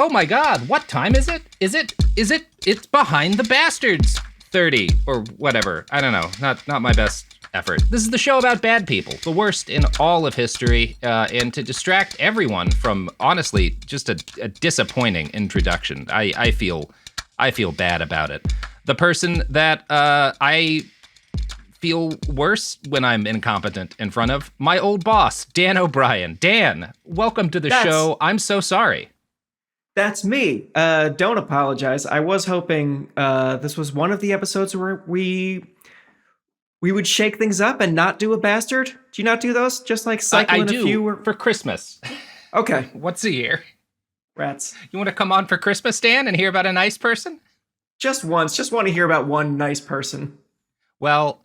Oh my God, what time is it? It's Behind the Bastards 30 or whatever. I don't know. Not my best effort. This is the show about bad people, the worst in all of history, and to distract everyone from, honestly, just a disappointing introduction. I feel bad about it. The person that I feel worse when I'm incompetent in front of, my old boss, Dan O'Brien. Dan, welcome to the show. I'm so sorry. That's me. Don't apologize. I was hoping this was one of the episodes where we would shake things up and not do a bastard. Do you not do those? Just like cycle in a few? I do, for Christmas. Okay. Once a year. Rats. You want to come on for Christmas, Dan, and hear about a nice person? Just once. Just want to hear about one nice person. Well,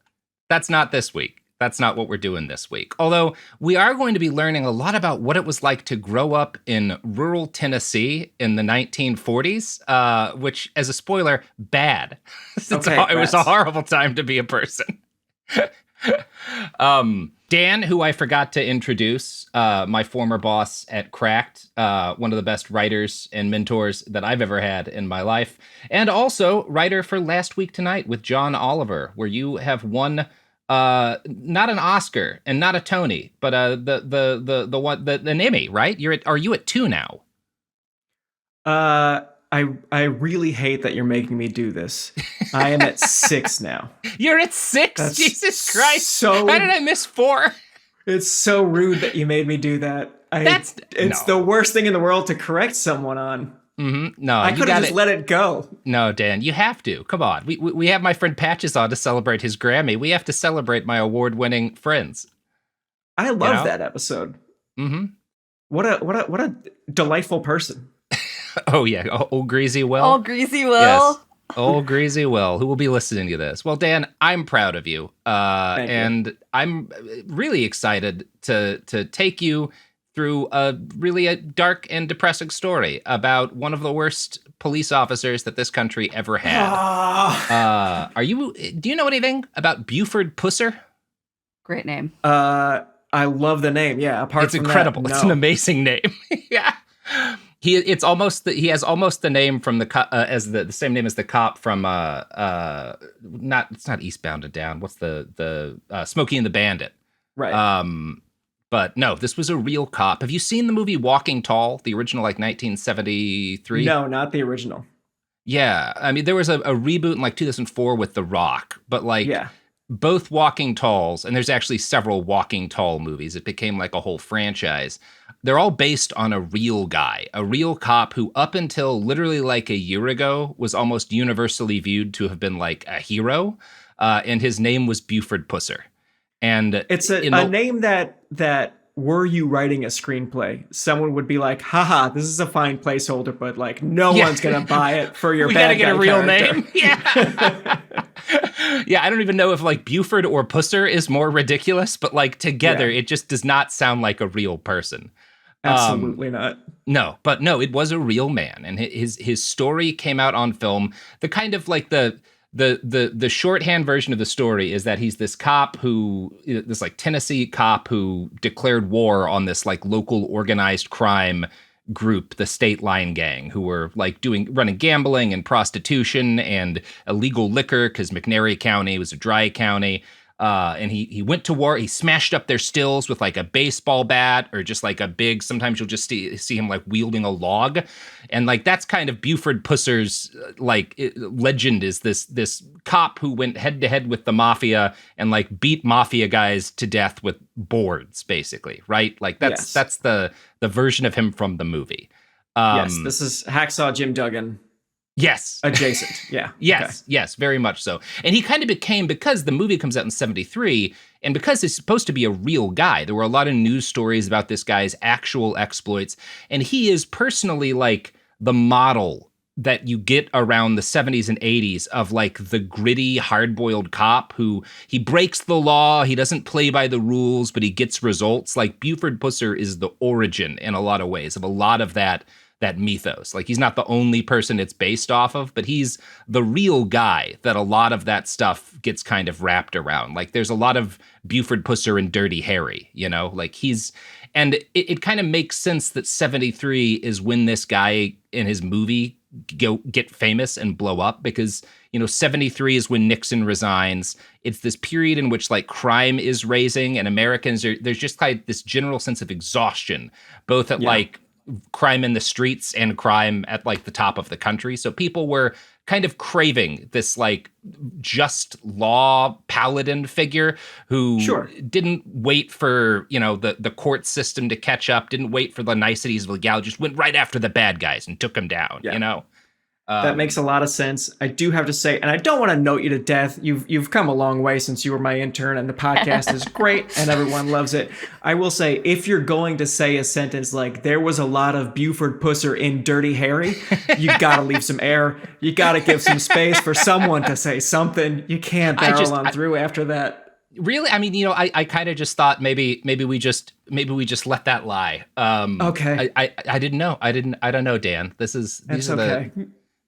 that's not this week. That's not what we're doing this week. Although we are going to be learning a lot about what it was like to grow up in rural Tennessee in the 1940s, which, as a spoiler, bad. It was a horrible time to be a person. Dan, who I forgot to introduce, my former boss at Cracked, one of the best writers and mentors that I've ever had in my life, and also writer for Last Week Tonight with John Oliver, where you have won not an Oscar and not a Tony, but an Emmy, right? Are you at 2 now? I really hate that you're making me do this. I am at 6 now. You're at 6? That's Jesus Christ. How did I miss 4? It's so rude that you made me do that. It's the worst thing in the world to correct someone on. Mm-hmm. No, I could have just let it go. No, Dan, you have to. Come on. We have my friend Patches on to celebrate his Grammy. We have to celebrate my award-winning friends. I love that episode. Mm-hmm. What a delightful person. Oh, yeah. Old Greasy Will. Old Greasy Will. Yes. Old Greasy Will, who will be listening to this. Well, Dan, I'm proud of you. Thank you. I'm really excited to take you through a dark and depressing story about one of the worst police officers that this country ever had. Do you know anything about Buford Pusser? Great name. I love the name. Yeah. It's incredible. It's an amazing name. Yeah. He has almost the name from as the same name as the cop from it's not Eastbound and Down. What's the Smokey and the Bandit? Right. But no, this was a real cop. Have you seen the movie Walking Tall, the original, like 1973? No, not the original. Yeah, I mean there was a reboot in like 2004 with The Rock, but like both Walking Talls, and there's actually several Walking Tall movies. It became like a whole franchise. They're all based on a real guy, a real cop who up until literally like a year ago was almost universally viewed to have been like a hero. And his name was Buford Pusser. And it's a name that were you writing a screenplay, someone would be like, haha, this is a fine placeholder, but like no one's going to buy it for your bad guy we gotta get a real character. Name. Yeah. Yeah, I don't even know if like Buford or Pusser is more ridiculous, but like together it just does not sound like a real person. Absolutely not. No, it was a real man, and his story came out on film. The kind of like the shorthand version of the story is that he's this cop this like Tennessee cop who declared war on this like local organized crime group, the Stateline Gang, who were like running gambling and prostitution and illegal liquor because McNairy County was a dry county. And he went to war. He smashed up their stills with like a baseball bat or just like a big, sometimes you'll just see him like wielding a log. And like, that's kind of Buford Pusser's legend, is this cop who went head to head with the mafia and like beat mafia guys to death with boards, basically. Right. Like that's the version of him from the movie. Yes. This is Hacksaw Jim Duggan. Yes. Adjacent. Yeah. Yes. Okay. Yes. Very much so. And he kind of became, because the movie comes out in 1973, and because it's supposed to be a real guy, there were a lot of news stories about this guy's actual exploits. And he is personally like the model that you get around the 70s and 80s of like the gritty, hard-boiled cop who he breaks the law, he doesn't play by the rules, but he gets results. Like Buford Pusser is the origin in a lot of ways of a lot of that mythos. Like he's not the only person it's based off of, but he's the real guy that a lot of that stuff gets kind of wrapped around. Like there's a lot of Buford Pusser and Dirty Harry, you know, like And it kind of makes sense that 73 is when this guy in his movie get famous and blow up, because 73 is when Nixon resigns. It's this period in which like crime is raising, and there's just like this general sense of exhaustion, both at like crime in the streets and crime at like the top of the country. So people were kind of craving this like just law paladin figure who didn't wait for, the court system to catch up, didn't wait for the niceties of legality, just went right after the bad guys and took them down, That makes a lot of sense. I do have to say, and I don't want to note you to death. You've come a long way since you were my intern, and the podcast is great, and everyone loves it. I will say, if you're going to say a sentence like "there was a lot of Buford Pusser in Dirty Harry," you got to leave some air. You got to give some space for someone to say something. You can't barrel on through after that. Really, I mean, I kind of just thought maybe we just let that lie. Okay. I didn't know. I don't know, Dan. These are okay.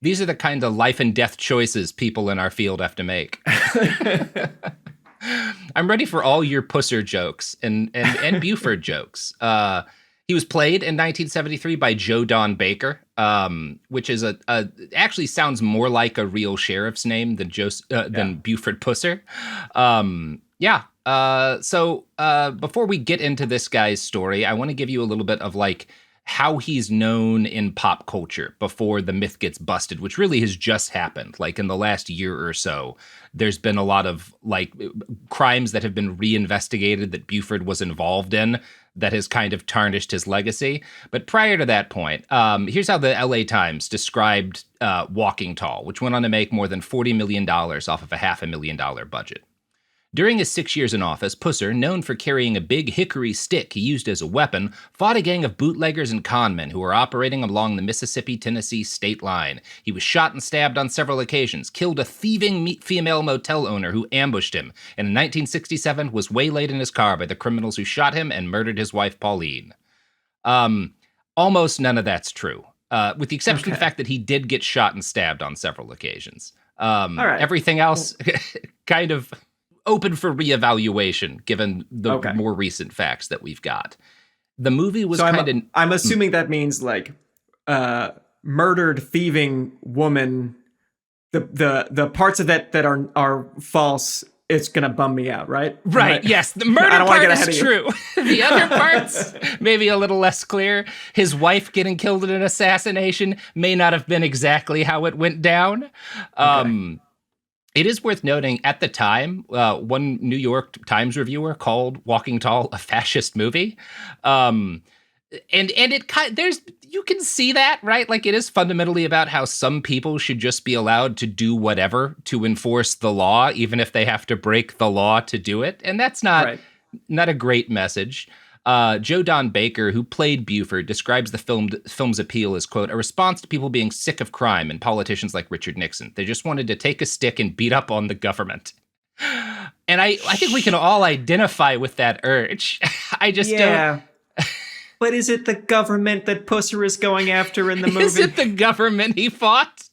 These are the kind of life and death choices people in our field have to make. I'm ready for all your Pusser jokes and Buford jokes. He was played in 1973 by Joe Don Baker, which is actually sounds more like a real sheriff's name than Buford Pusser. So before we get into this guy's story, I want to give you a little bit of like how he's known in pop culture before the myth gets busted, which really has just happened. Like in the last year or so, there's been a lot of like crimes that have been reinvestigated that Buford was involved in that has kind of tarnished his legacy. But prior to that point, here's how the LA Times described Walking Tall, which went on to make more than $40 million off of a $500,000 budget. During his 6 years in office, Pusser, known for carrying a big hickory stick he used as a weapon, fought a gang of bootleggers and conmen who were operating along the Mississippi-Tennessee state line. He was shot and stabbed on several occasions, killed a thieving female motel owner who ambushed him, and in 1967 was waylaid in his car by the criminals who shot him and murdered his wife, Pauline. Almost none of that's true, with the exception of the fact that he did get shot and stabbed on several occasions. All right. Everything else kind of open for reevaluation, given the more recent facts that we've got. The movie was I'm assuming that means like murdered, thieving woman. The parts of that are false. It's gonna bum me out, right? Right. Yes, the murder part is true. The other parts maybe a little less clear. His wife getting killed in an assassination may not have been exactly how it went down. It is worth noting, at the time, one New York Times reviewer called Walking Tall a fascist movie. And you can see that, right? Like, it is fundamentally about how some people should just be allowed to do whatever to enforce the law, even if they have to break the law to do it. And that's not a great message. Joe Don Baker, who played Buford, describes the film's appeal as, quote, a response to people being sick of crime and politicians like Richard Nixon. They just wanted to take a stick and beat up on the government. And I think we can all identify with that urge. I just don't. But is it the government that Pusser is going after in the movie? Is it the government he fought?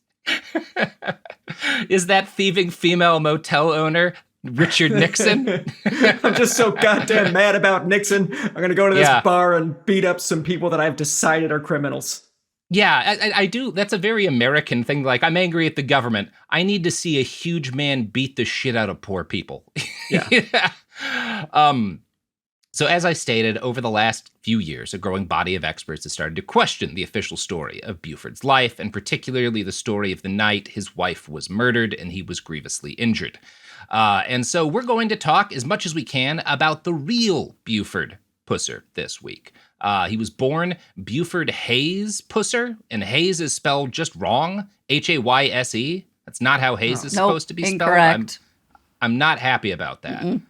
Is that thieving female motel owner Richard Nixon? I'm just so goddamn mad about Nixon. I'm going to go to this bar and beat up some people that I've decided are criminals. Yeah, I do. That's a very American thing. Like, I'm angry at the government. I need to see a huge man beat the shit out of poor people. Yeah. So as I stated, over the last few years, a growing body of experts has started to question the official story of Buford's life, and particularly the story of the night his wife was murdered and he was grievously injured. And so we're going to talk as much as we can about the real Buford Pusser this week. He was born Buford Hayes Pusser, and Hayes is spelled just wrong, Hayse. That's not how Hayes is supposed to be spelled. Incorrect. I'm not happy about that.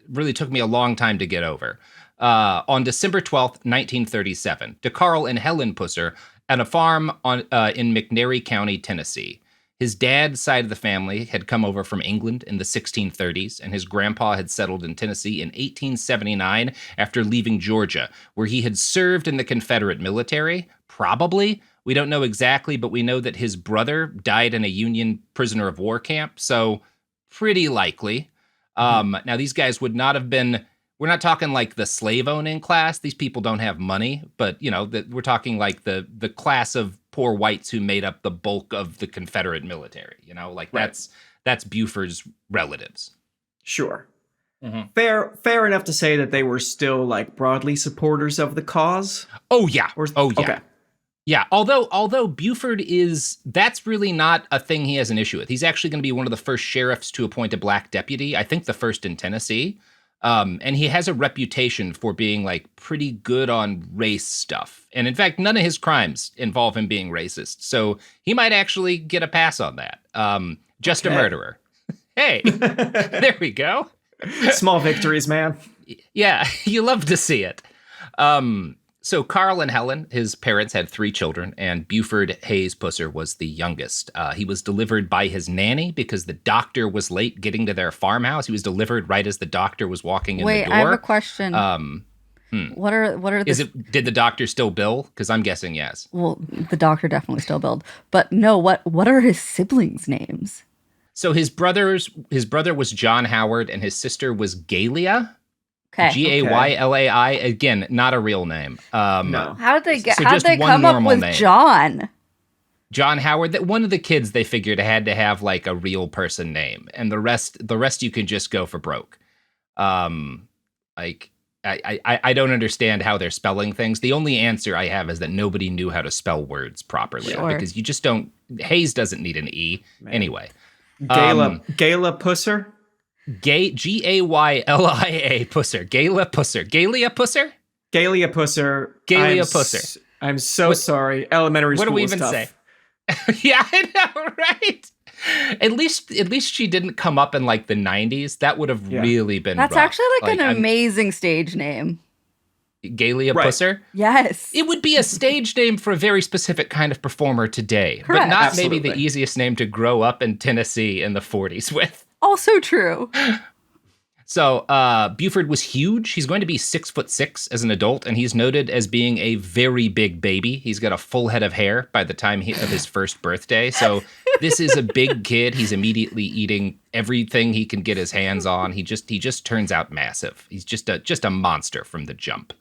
Really took me a long time to get over. On December 12th, 1937, to Carl and Helen Pusser at a farm in McNairy County, Tennessee. His dad's side of the family had come over from England in the 1630s, and his grandpa had settled in Tennessee in 1879 after leaving Georgia, where he had served in the Confederate military, probably. We don't know exactly, but we know that his brother died in a Union prisoner of war camp, so pretty likely. Now, these guys would not have been We're not talking like the slave owning class. These people don't have money, but we're talking like the class of poor whites who made up the bulk of the Confederate military. Like Right. that's Buford's relatives. Sure. Mhm. Fair enough to say that they were still like broadly supporters of the cause. Oh yeah. Oh yeah. Okay. Yeah, although Buford that's really not a thing he has an issue with. He's actually going to be one of the first sheriffs to appoint a black deputy. I think the first in Tennessee. And he has a reputation for being like pretty good on race stuff. And in fact, none of his crimes involve him being racist. So he might actually get a pass on that. Just a murderer. Hey, there we go. Small victories, man. Yeah, you love to see it. So Carl and Helen, his parents, had 3 children, and Buford Hayes Pusser was the youngest. He was delivered by his nanny because the doctor was late getting to their farmhouse. He was delivered right as the doctor was walking in the door. Wait, I have a question. What are the... Did the doctor still bill? Because I'm guessing yes. Well, the doctor definitely still billed. But no, what are his siblings' names? So his brother was John Howard, and his sister was Galia. Okay. Gaylai. Again, not a real name. No. How did they just one come up normal with name. John? John Howard. That one of the kids they figured had to have like a real person name, and the rest you can just go for broke. Like I don't understand how they're spelling things. The only answer I have is that nobody knew how to spell words properly because you just don't. Hayes doesn't need an E anyway. Gala Pusser? Gaylia Pusser. Galia Pusser. Galia Pusser? Galia Pusser. Galia Pusser. I'm so sorry. Elementary school What do we even stuff. say? Yeah, I know, right? At least she didn't come up in like the 90s. That would have really been That's rough. actually like an amazing stage name. Galia Pusser? Yes. It would be a stage name for a very specific kind of performer today, Correct. but not Absolutely. maybe the easiest name to grow up in Tennessee in the 40s with. Also true. So Buford was huge. He's going to be 6'6" as an adult, and he's noted as being a very big baby. He's got a full head of hair by the time of his first birthday. So this is a big kid. He's immediately eating everything he can get his hands on. He just turns out massive. He's just a monster from the jump.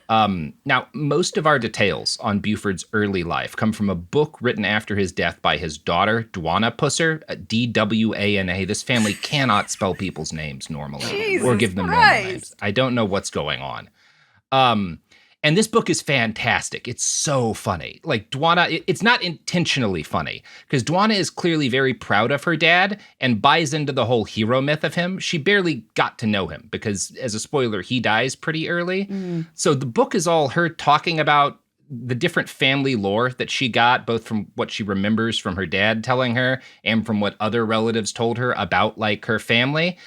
Now, most of our details on Buford's early life come from a book written after his death by his daughter, Dwana Pusser, Dwana. This family cannot spell people's names normally or give them normal names. I don't know what's going on. And this book is fantastic. It's so funny. Like Dwana, it's not intentionally funny because Dwana is clearly very proud of her dad and buys into the whole hero myth of him. She barely got to know him because, as a spoiler, he dies pretty early. So the book is all her talking about the different family lore that she got, both from what she remembers from her dad telling her and from what other relatives told her about like her family.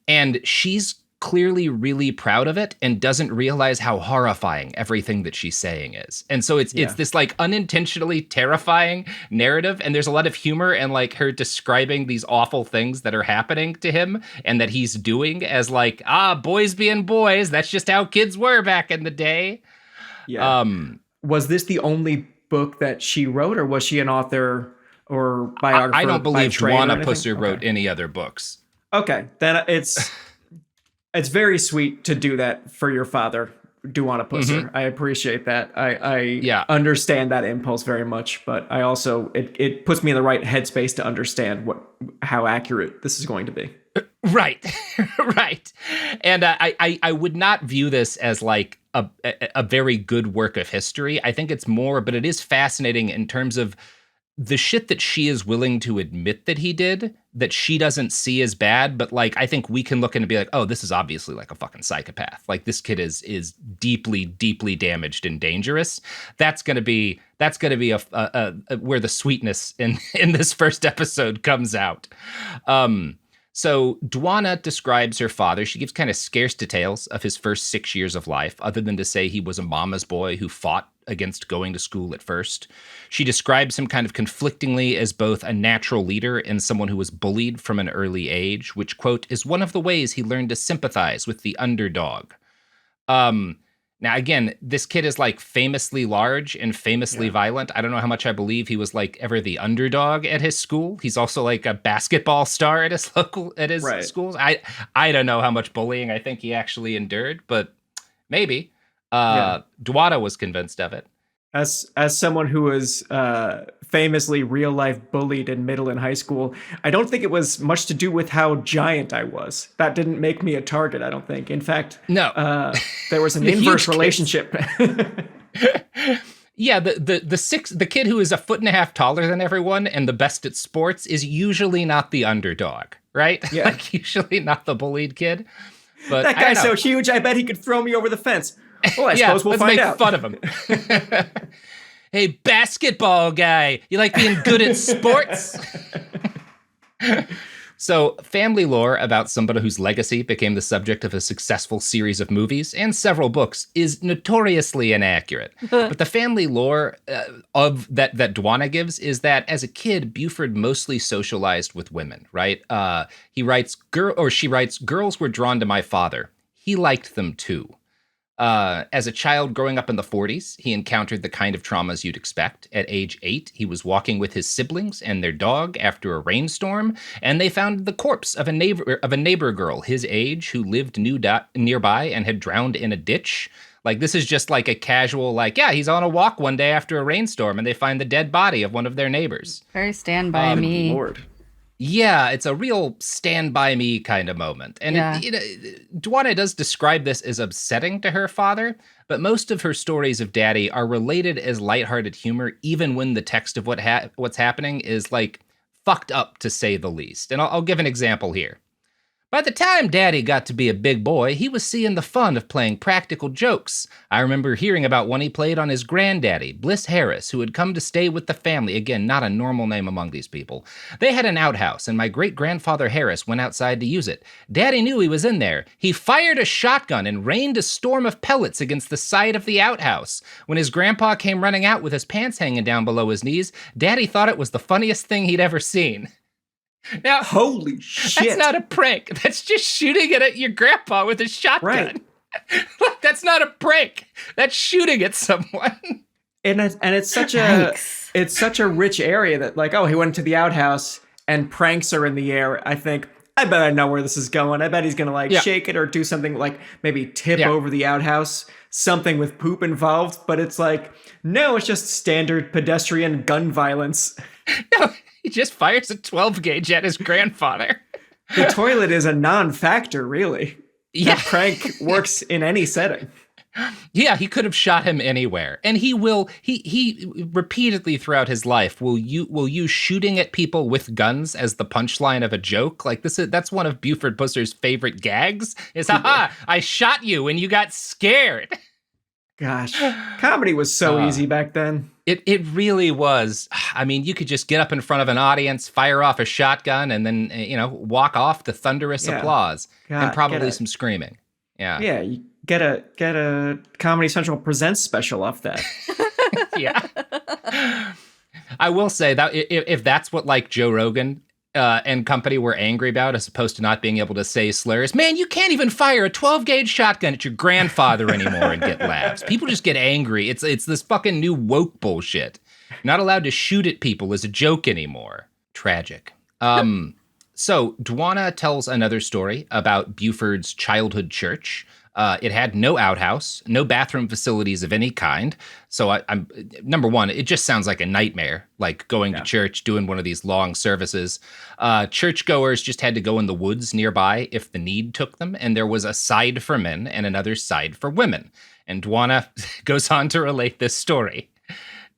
And she's clearly really proud of it and doesn't realize how horrifying everything that she's saying is. And so it's this like unintentionally terrifying narrative, and there's a lot of humor and like her describing these awful things that are happening to him and that he's doing as like, boys being boys, that's just how kids were back in the day. Yeah. Was this the only book that she wrote, or was she an author or biographer? I don't believe Dwana Pusser Okay. wrote any other books. Okay, then it's very sweet to do that for your father, Dwana Pusser. I appreciate that. I understand that impulse very much, but I also it puts me in the right headspace to understand how accurate this is going to be. Right, right. And I would not view this as like a very good work of history. I think it's more, but it is fascinating in terms of the shit that she is willing to admit that he did, that she doesn't see as bad, but like I think we can look in and be like, oh, this is obviously like a fucking psychopath. Like this kid is deeply, deeply damaged and dangerous. That's gonna be a where the sweetness in this first episode comes out. So Dwana describes her father. She gives kind of scarce details of his first 6 years of life, other than to say he was a mama's boy who fought against going to school at first. She describes him kind of conflictingly as both a natural leader and someone who was bullied from an early age, which, quote, is one of the ways he learned to sympathize with the underdog. Now, again, this kid is like famously large and famously violent. I don't know how much I believe he was like ever the underdog at his school. He's also like a basketball star at his schools. I don't know how much bullying I think he actually endured, but maybe. Dwada was convinced of it. As someone who was famously real life bullied in middle and high school, I don't think it was much to do with how giant I was. That didn't make me a target, I don't think. In fact, no, there was an inverse relationship. Yeah, the kid who is a foot and a half taller than everyone and the best at sports is usually not the underdog, right? Yeah. Like usually not the bullied kid. But that guy's so huge, I bet he could throw me over the fence. Well, I suppose we'll find out. Let's make fun of him. Hey, basketball guy, you like being good at sports? So, family lore about somebody whose legacy became the subject of a successful series of movies and several books is notoriously inaccurate. But the family lore of that Dwana gives is that as a kid, Buford mostly socialized with women, right? She writes, girls were drawn to my father. He liked them too. As a child growing up in the 40s, he encountered the kind of traumas you'd expect. At age 8, he was walking with his siblings and their dog after a rainstorm, and they found the corpse of a neighbor girl his age who lived nearby and had drowned in a ditch. Like, this is just like a casual, like, yeah, he's on a walk one day after a rainstorm, and they find the dead body of one of their neighbors. Very Stand By Me. Lord. Yeah, it's a real Stand By Me kind of moment. And Dwana does describe this as upsetting to her father, but most of her stories of Daddy are related as lighthearted humor, even when the text of what's happening is, like, fucked up, to say the least. And I'll give an example here. By the time Daddy got to be a big boy, he was seeing the fun of playing practical jokes. I remember hearing about one he played on his granddaddy, Bliss Harris, who had come to stay with the family. Again, not a normal name among these people. They had an outhouse, and my great-grandfather Harris went outside to use it. Daddy knew he was in there. He fired a shotgun and rained a storm of pellets against the side of the outhouse. When his grandpa came running out with his pants hanging down below his knees, Daddy thought it was the funniest thing he'd ever seen. Now, holy shit. That's not a prank. That's just shooting it at your grandpa with a shotgun. Right. That's not a prank. That's shooting at someone. And it's such a rich area that, like, oh, he went to the outhouse and pranks are in the air. I think, I bet I know where this is going. I bet he's going to shake it or do something like maybe tip over the outhouse, something with poop involved. But it's like, no, it's just standard pedestrian gun violence. No. He just fires a 12 gauge at his grandfather. The toilet is a non-factor, really. Yeah. That prank works in any setting. Yeah, he could have shot him anywhere. And he repeatedly throughout his life will use shooting at people with guns as the punchline of a joke. Like that's one of Buford Pusser's favorite gags is, haha, I shot you and you got scared. Gosh, comedy was so easy back then. It really was. I mean, you could just get up in front of an audience, fire off a shotgun, and then, walk off to thunderous applause and probably some screaming. Yeah. Yeah, you get a Comedy Central Presents special off that. Yeah. I will say that if that's what, like, Joe Rogan and company were angry about, as opposed to not being able to say slurs, man, you can't even fire a 12 gauge shotgun at your grandfather anymore and get laughs. People just get angry. It's this fucking new woke bullshit. Not allowed to shoot at people as a joke anymore. Tragic. So Dwana tells another story about Buford's childhood church. It had no outhouse, no bathroom facilities of any kind. So I'm number one, it just sounds like a nightmare, like going to church, doing one of these long services. Churchgoers just had to go in the woods nearby if the need took them. And there was a side for men and another side for women. And Dwana goes on to relate this story.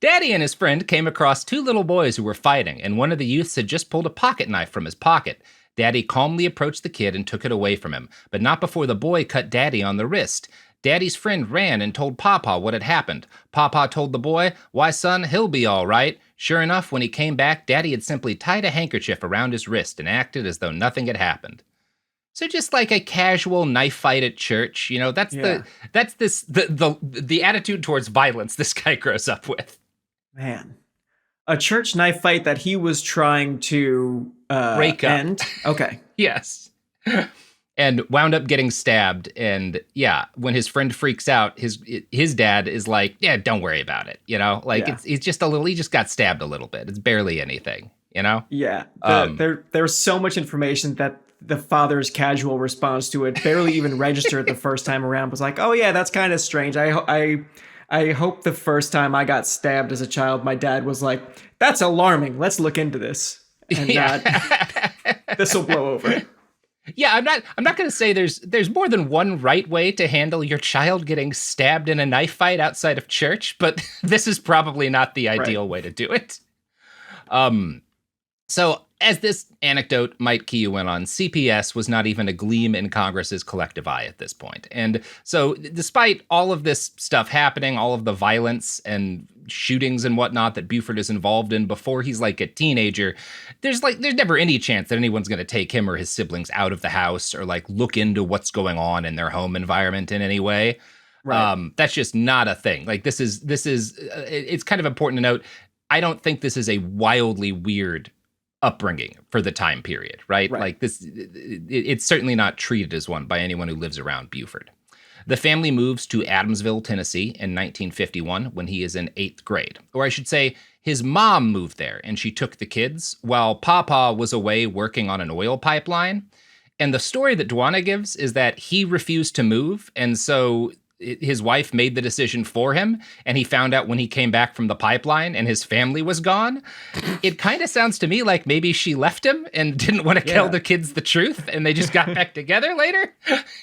Daddy and his friend came across two little boys who were fighting, and one of the youths had just pulled a pocket knife from his pocket. Daddy calmly approached the kid and took it away from him, but not before the boy cut Daddy on the wrist. Daddy's friend ran and told Papa what had happened. Papa told the boy, "Why, son, he'll be all right." Sure enough, when he came back, Daddy had simply tied a handkerchief around his wrist and acted as though nothing had happened. So just like a casual knife fight at church, that's the attitude towards violence this guy grows up with. Man. A church knife fight that he was trying to break up. end. Okay. Yes. and wound up getting stabbed. And yeah, when his friend freaks out, his dad is like, yeah, don't worry about it. You know, like he just got stabbed a little bit. It's barely anything, you know? Yeah. There's so much information that the father's casual response to it barely even registered the first time around. Was like, oh yeah, that's kind of strange. I hope the first time I got stabbed as a child, my dad was like, that's alarming. Let's look into this. And this will blow over. Yeah, I'm not going to say there's more than one right way to handle your child getting stabbed in a knife fight outside of church, but this is probably not the ideal way to do it. So as this anecdote might key you in on, CPS was not even a gleam in Congress's collective eye at this point. And so despite all of this stuff happening, all of the violence and shootings and whatnot that Buford is involved in before he's like a teenager, there's never any chance that anyone's going to take him or his siblings out of the house or like look into what's going on in their home environment in any way. Right. That's just not a thing. Like this is it's kind of important to note. I don't think this is a wildly weird upbringing for the time period, right? Like this, it's certainly not treated as one by anyone who lives around Buford. The family moves to Adamsville, Tennessee in 1951 when he is in 8th grade. Or I should say, his mom moved there and she took the kids while Papa was away working on an oil pipeline. And the story that Dwana gives is that he refused to move. And so his wife made the decision for him, and he found out when he came back from the pipeline and his family was gone. It kind of sounds to me like maybe she left him and didn't want to tell the kids the truth, and they just got back together later.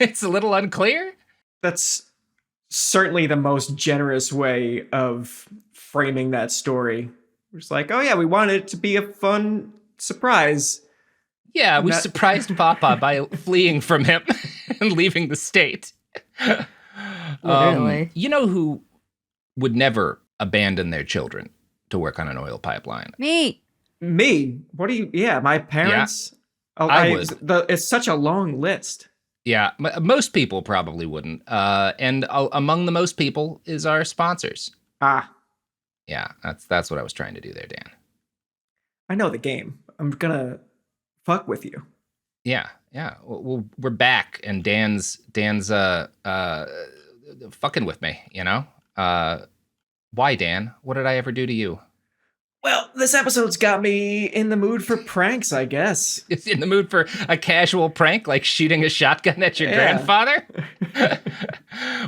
It's a little unclear. That's certainly the most generous way of framing that story. It's like, oh yeah, we wanted it to be a fun surprise. Yeah, we surprised Papa by fleeing from him and leaving the state. You know who would never abandon their children to work on an oil pipeline? Me. What do you? Yeah, my parents. Yeah, I would. It's such a long list. Yeah, most people probably wouldn't. And among the most people is our sponsors. Yeah, that's what I was trying to do there, Dan. I know the game. I'm gonna fuck with you. Yeah. Well, we're back, and Dan's fucking with me, you know? Why, Dan? What did I ever do to you? Well, this episode's got me in the mood for pranks, I guess. It's in the mood for a casual prank, like shooting a shotgun at your grandfather?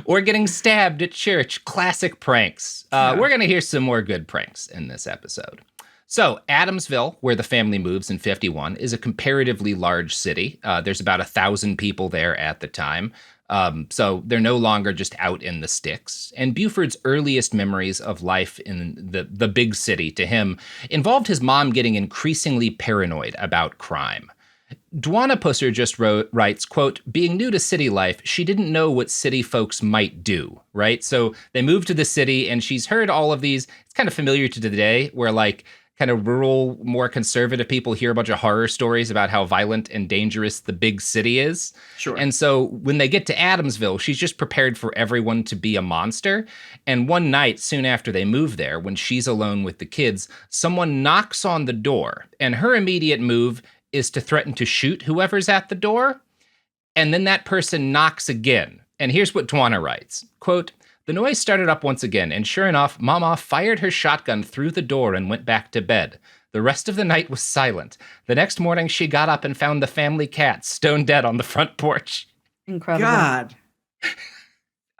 Or getting stabbed at church. Classic pranks. We're going to hear some more good pranks in this episode. So Adamsville, where the family moves in 51, is a comparatively large city. There's about 1,000 people there at the time. So they're no longer just out in the sticks. And Buford's earliest memories of life in the big city to him involved his mom getting increasingly paranoid about crime. Dwana Pusser just writes, quote, being new to city life, she didn't know what city folks might do, right? So they moved to the city and she's heard all of these. It's kind of familiar to today where like kind of rural, more conservative people hear a bunch of horror stories about how violent and dangerous the big city is. Sure. And so when they get to Adamsville, she's just prepared for everyone to be a monster. And one night, soon after they move there, when she's alone with the kids, someone knocks on the door. And her immediate move is to threaten to shoot whoever's at the door. And then that person knocks again. And here's what Dwana writes, quote, the noise started up once again, and sure enough, Mama fired her shotgun through the door and went back to bed. The rest of the night was silent. The next morning, she got up and found the family cat stone dead on the front porch. Incredible. God.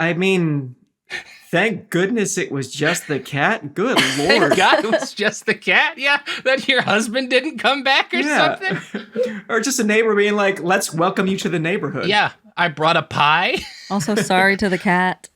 I mean, thank goodness it was just the cat. Good Lord. Thank God it was just the cat? Yeah, that your husband didn't come back or something? Or just a neighbor being like, let's welcome you to the neighborhood. Yeah, I brought a pie. Also, sorry to the cat.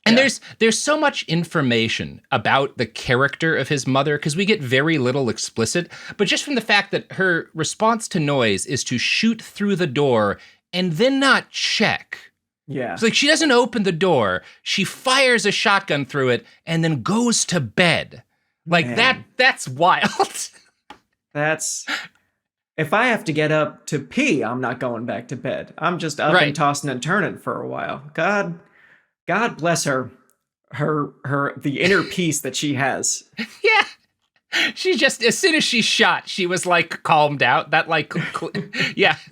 And there's so much information about the character of his mother because we get very little explicit, but just from the fact that her response to noise is to shoot through the door and then not check. Yeah. It's like she doesn't open the door, she fires a shotgun through it and then goes to bed. Like that's wild. That's if I have to get up to pee, I'm not going back to bed. I'm just up and tossing and turning for a while. God bless her, the inner peace that she has. Yeah. She just, as soon as she shot, she was like calmed out. That like,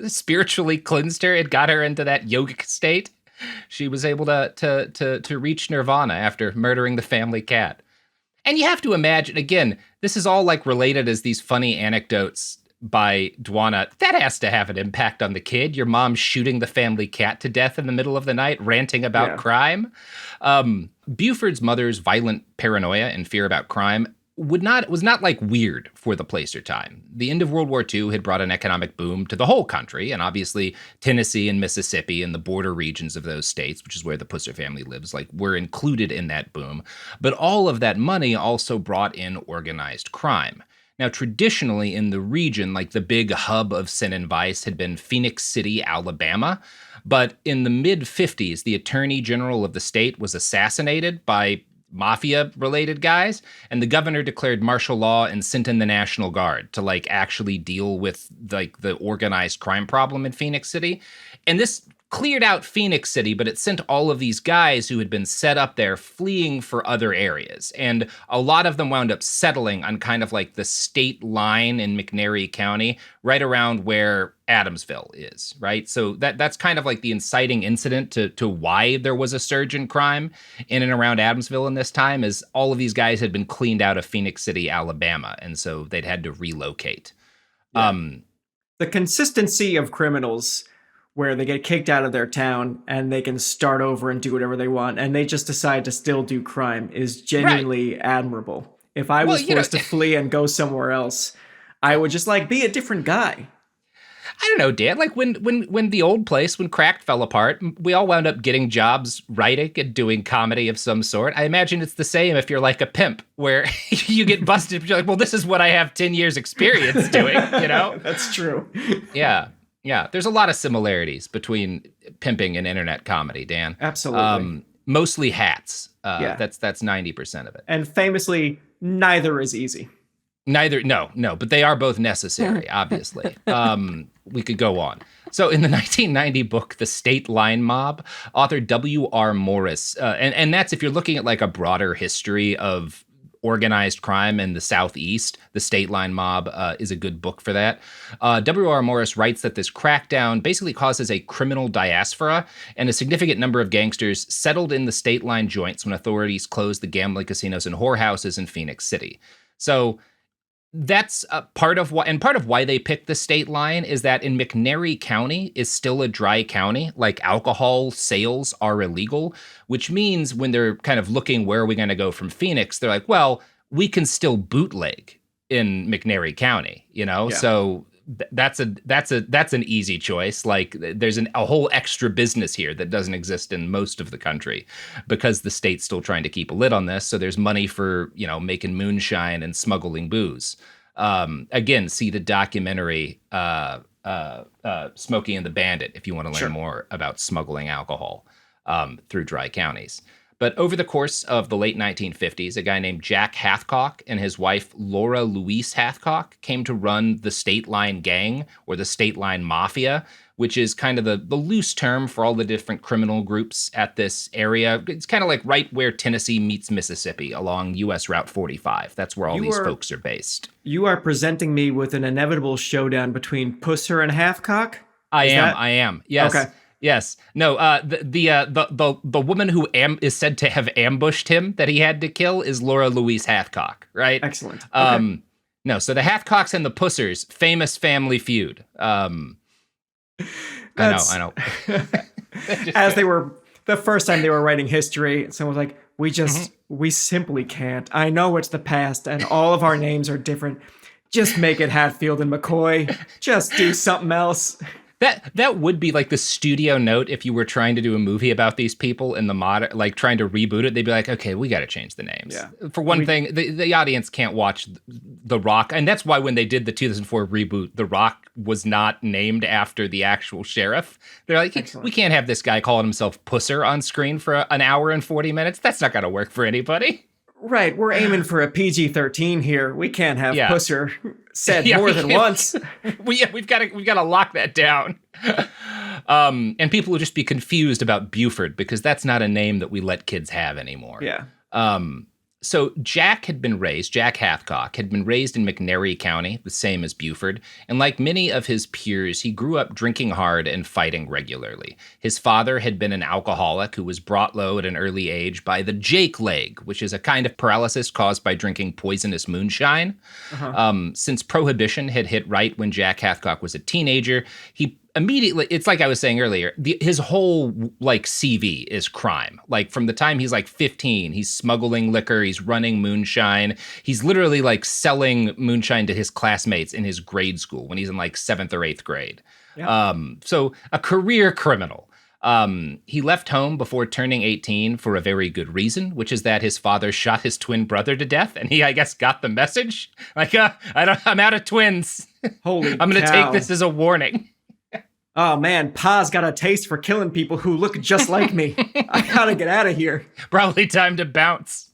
spiritually cleansed her. It got her into that yogic state. She was able to reach nirvana after murdering the family cat. And you have to imagine, again, this is all like related as these funny anecdotes by Dwana. That has to have an impact on the kid. Your mom shooting the family cat to death in the middle of the night, ranting about crime. Buford's mother's violent paranoia and fear about crime was not like weird for the place or time. The end of World War II had brought an economic boom to the whole country, and obviously Tennessee and Mississippi and the border regions of those states, which is where the Pusser family lives, like were included in that boom. But all of that money also brought in organized crime. Now, traditionally in the region, like the big hub of sin and vice had been Phoenix City, Alabama. But in the mid-50s, the attorney general of the state was assassinated by mafia-related guys, and the governor declared martial law and sent in the National Guard to like actually deal with like the organized crime problem in Phoenix City. And this cleared out Phoenix City, but it sent all of these guys who had been set up there fleeing for other areas. And a lot of them wound up settling on kind of like the state line in McNairy County, right around where Adamsville is, right? So that's kind of like the inciting incident to why there was a surge in crime in and around Adamsville in this time, is all of these guys had been cleaned out of Phoenix City, Alabama, and so they'd had to relocate. Yeah. The consistency of criminals where they get kicked out of their town and they can start over and do whatever they want, and they just decide to still do crime is genuinely admirable. If I was forced to flee and go somewhere else, I would just like be a different guy. I don't know, Dan. Like when the old place, when Cracked fell apart, we all wound up getting jobs writing and doing comedy of some sort. I imagine it's the same if you're like a pimp, where you get busted, but you're like, well, this is what I have 10 years experience doing, you know? That's true. Yeah. Yeah, there's a lot of similarities between pimping and internet comedy, Dan. Absolutely. Mostly hats. That's 90% of it. And famously, neither is easy. No, but they are both necessary, obviously. We could go on. So in the 1990 book, The Stateline Mob, author W.R. Morris, and that's if you're looking at like a broader history of organized crime in the Southeast, The Stateline Mob is a good book for that. W.R. Morris writes that this crackdown basically causes a criminal diaspora, and a significant number of gangsters settled in the state line joints when authorities closed the gambling casinos and whorehouses in Phoenix City. So that's part of why they picked the state line is that in McNairy County is still a dry county. Like alcohol sales are illegal, which means when they're kind of looking where are we going to go from Phoenix, they're like, well, we can still bootleg in McNairy County, you know? Yeah. So that's an easy choice. Like there's a whole extra business here that doesn't exist in most of the country because the state's still trying to keep a lid on this. So there's money for, you know, making moonshine and smuggling booze. Again, see the documentary Smokey and the Bandit if you want to learn more about smuggling alcohol through dry counties. But over the course of the late 1950s, a guy named Jack Hathcock and his wife, Laura Louise Hathcock, came to run the State Line Gang, or the State Line Mafia, which is kind of the loose term for all the different criminal groups at this area. It's kind of like right where Tennessee meets Mississippi along U.S. Route 45. That's where all these folks are based. You are presenting me with an inevitable showdown between Pusser and Hathcock? I am. Yes. Okay. Yes. No. The woman who is said to have ambushed him that he had to kill is Laura Louise Hathcock. Right. Excellent. Okay. No. So the Hathcocks and the Pussers, famous family feud. I know. As they were the first time they were writing history, someone was like, we simply can't. I know it's the past, and all of our names are different. Just make it Hatfield and McCoy. Just do something else. That would be like the studio note if you were trying to do a movie about these people in the like trying to reboot it. They'd be like, okay, we got to change the names. Yeah. For one thing, the audience can't watch The Rock. And that's why when they did the 2004 reboot, The Rock was not named after the actual sheriff. They're like, we can't have this guy calling himself Pusser on screen for an hour and 40 minutes. That's not going to work for anybody. Right, we're aiming for a PG-13 here. We can't have Pusser said more than once. We've got to lock that down. And people will just be confused about Buford because that's not a name that we let kids have anymore. Yeah. So Jack Hathcock had been raised in McNairy County, the same as Buford, and like many of his peers, he grew up drinking hard and fighting regularly. His father had been an alcoholic who was brought low at an early age by the Jake leg, which is a kind of paralysis caused by drinking poisonous moonshine. Since Prohibition had hit right when Jack Hathcock was a teenager, he immediately, it's like I was saying earlier, his whole like CV is crime. Like from the time he's like 15, he's smuggling liquor, he's running moonshine. He's literally like selling moonshine to his classmates in his grade school when he's in like 7th or 8th grade. Yeah. So a career criminal. He left home before turning 18 for a very good reason, which is that his father shot his twin brother to death, and he, I guess, got the message. Like, I'm out of twins. Holy I'm going to cow. take this as a warning. Oh man, Pa's got a taste for killing people who look just like me. I gotta get out of here. Probably time to bounce.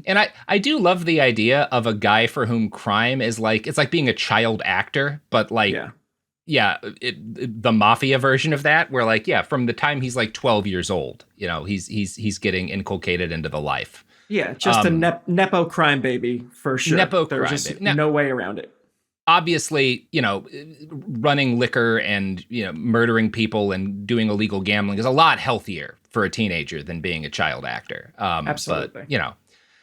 And I do love the idea of a guy for whom crime is like, it's like being a child actor, but like, the mafia version of that, where like, from the time he's like 12 years old, he's getting inculcated into the life. Yeah, just a nepo crime baby for sure. There's just no way around it. Obviously, running liquor and, murdering people and doing illegal gambling is a lot healthier for a teenager than being a child actor. Absolutely. But,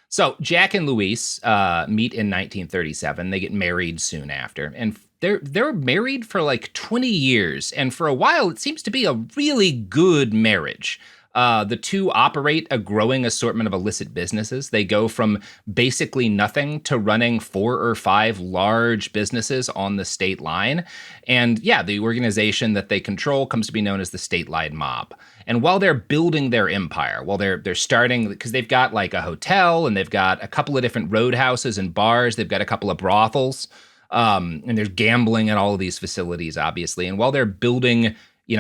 so Jack and Louise meet in 1937. They get married soon after. And they're married for like 20 years. And for a while, it seems to be a really good marriage. The two operate a growing assortment of illicit businesses. They go from basically nothing to running 4 or 5 large businesses on the state line. And the organization that they control comes to be known as the Stateline Mob. And while they're building their empire, while they're starting, because they've got like a hotel and they've got a couple of different roadhouses and bars, they've got a couple of brothels, and there's gambling at all of these facilities, obviously. And while they're building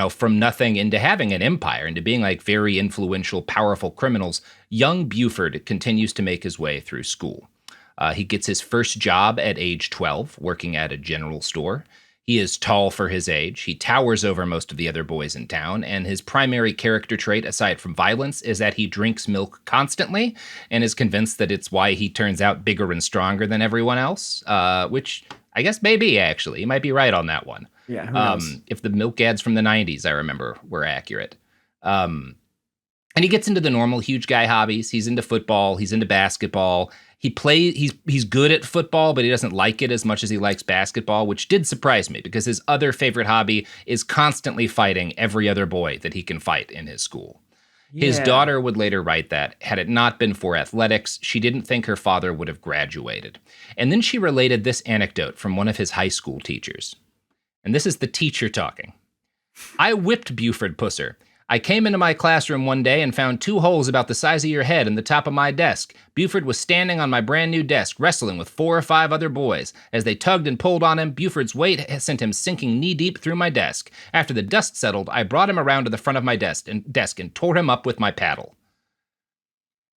from nothing into having an empire, into being like very influential, powerful criminals, young Buford continues to make his way through school. He gets his first job at age 12, working at a general store. He is tall for his age. He towers over most of the other boys in town, and his primary character trait, aside from violence, is that he drinks milk constantly and is convinced that it's why he turns out bigger and stronger than everyone else, which I guess maybe, actually. You might be right on that one. Yeah, who knows? If the milk ads from the 90s, I remember, were accurate. And he gets into the normal huge guy hobbies. He's into football. He's into basketball. He's good at football, but he doesn't like it as much as he likes basketball, which did surprise me because his other favorite hobby is constantly fighting every other boy that he can fight in his school. Yeah. His daughter would later write that, had it not been for athletics, she didn't think her father would have graduated. And then she related this anecdote from one of his high school teachers. And this is the teacher talking. I whipped Buford Pusser. I came into my classroom one day and found 2 holes about the size of your head in the top of my desk. Buford was standing on my brand new desk, wrestling with 4 or 5 other boys. As they tugged and pulled on him, Buford's weight sent him sinking knee-deep through my desk. After the dust settled, I brought him around to the front of my desk and tore him up with my paddle.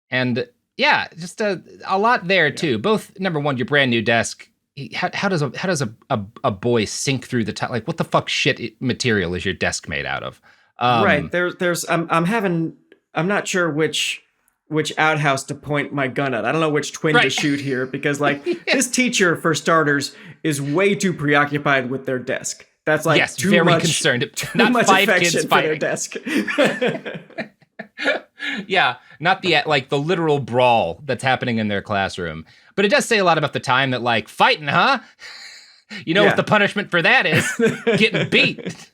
And just a lot there too. Both, number one, your brand new desk. How does a boy sink through the top? Like, what the fuck shit material is your desk made out of? Right. I'm not sure which outhouse to point my gun at. I don't know which twin to shoot here because like this teacher, for starters, is way too preoccupied with their desk. That's like too much concerned. Too much 5 affection kids for fighting. their desk. Not the like the literal brawl that's happening in their classroom. But it does say a lot about the time that like fighting, huh? What the punishment for that is? Getting beat.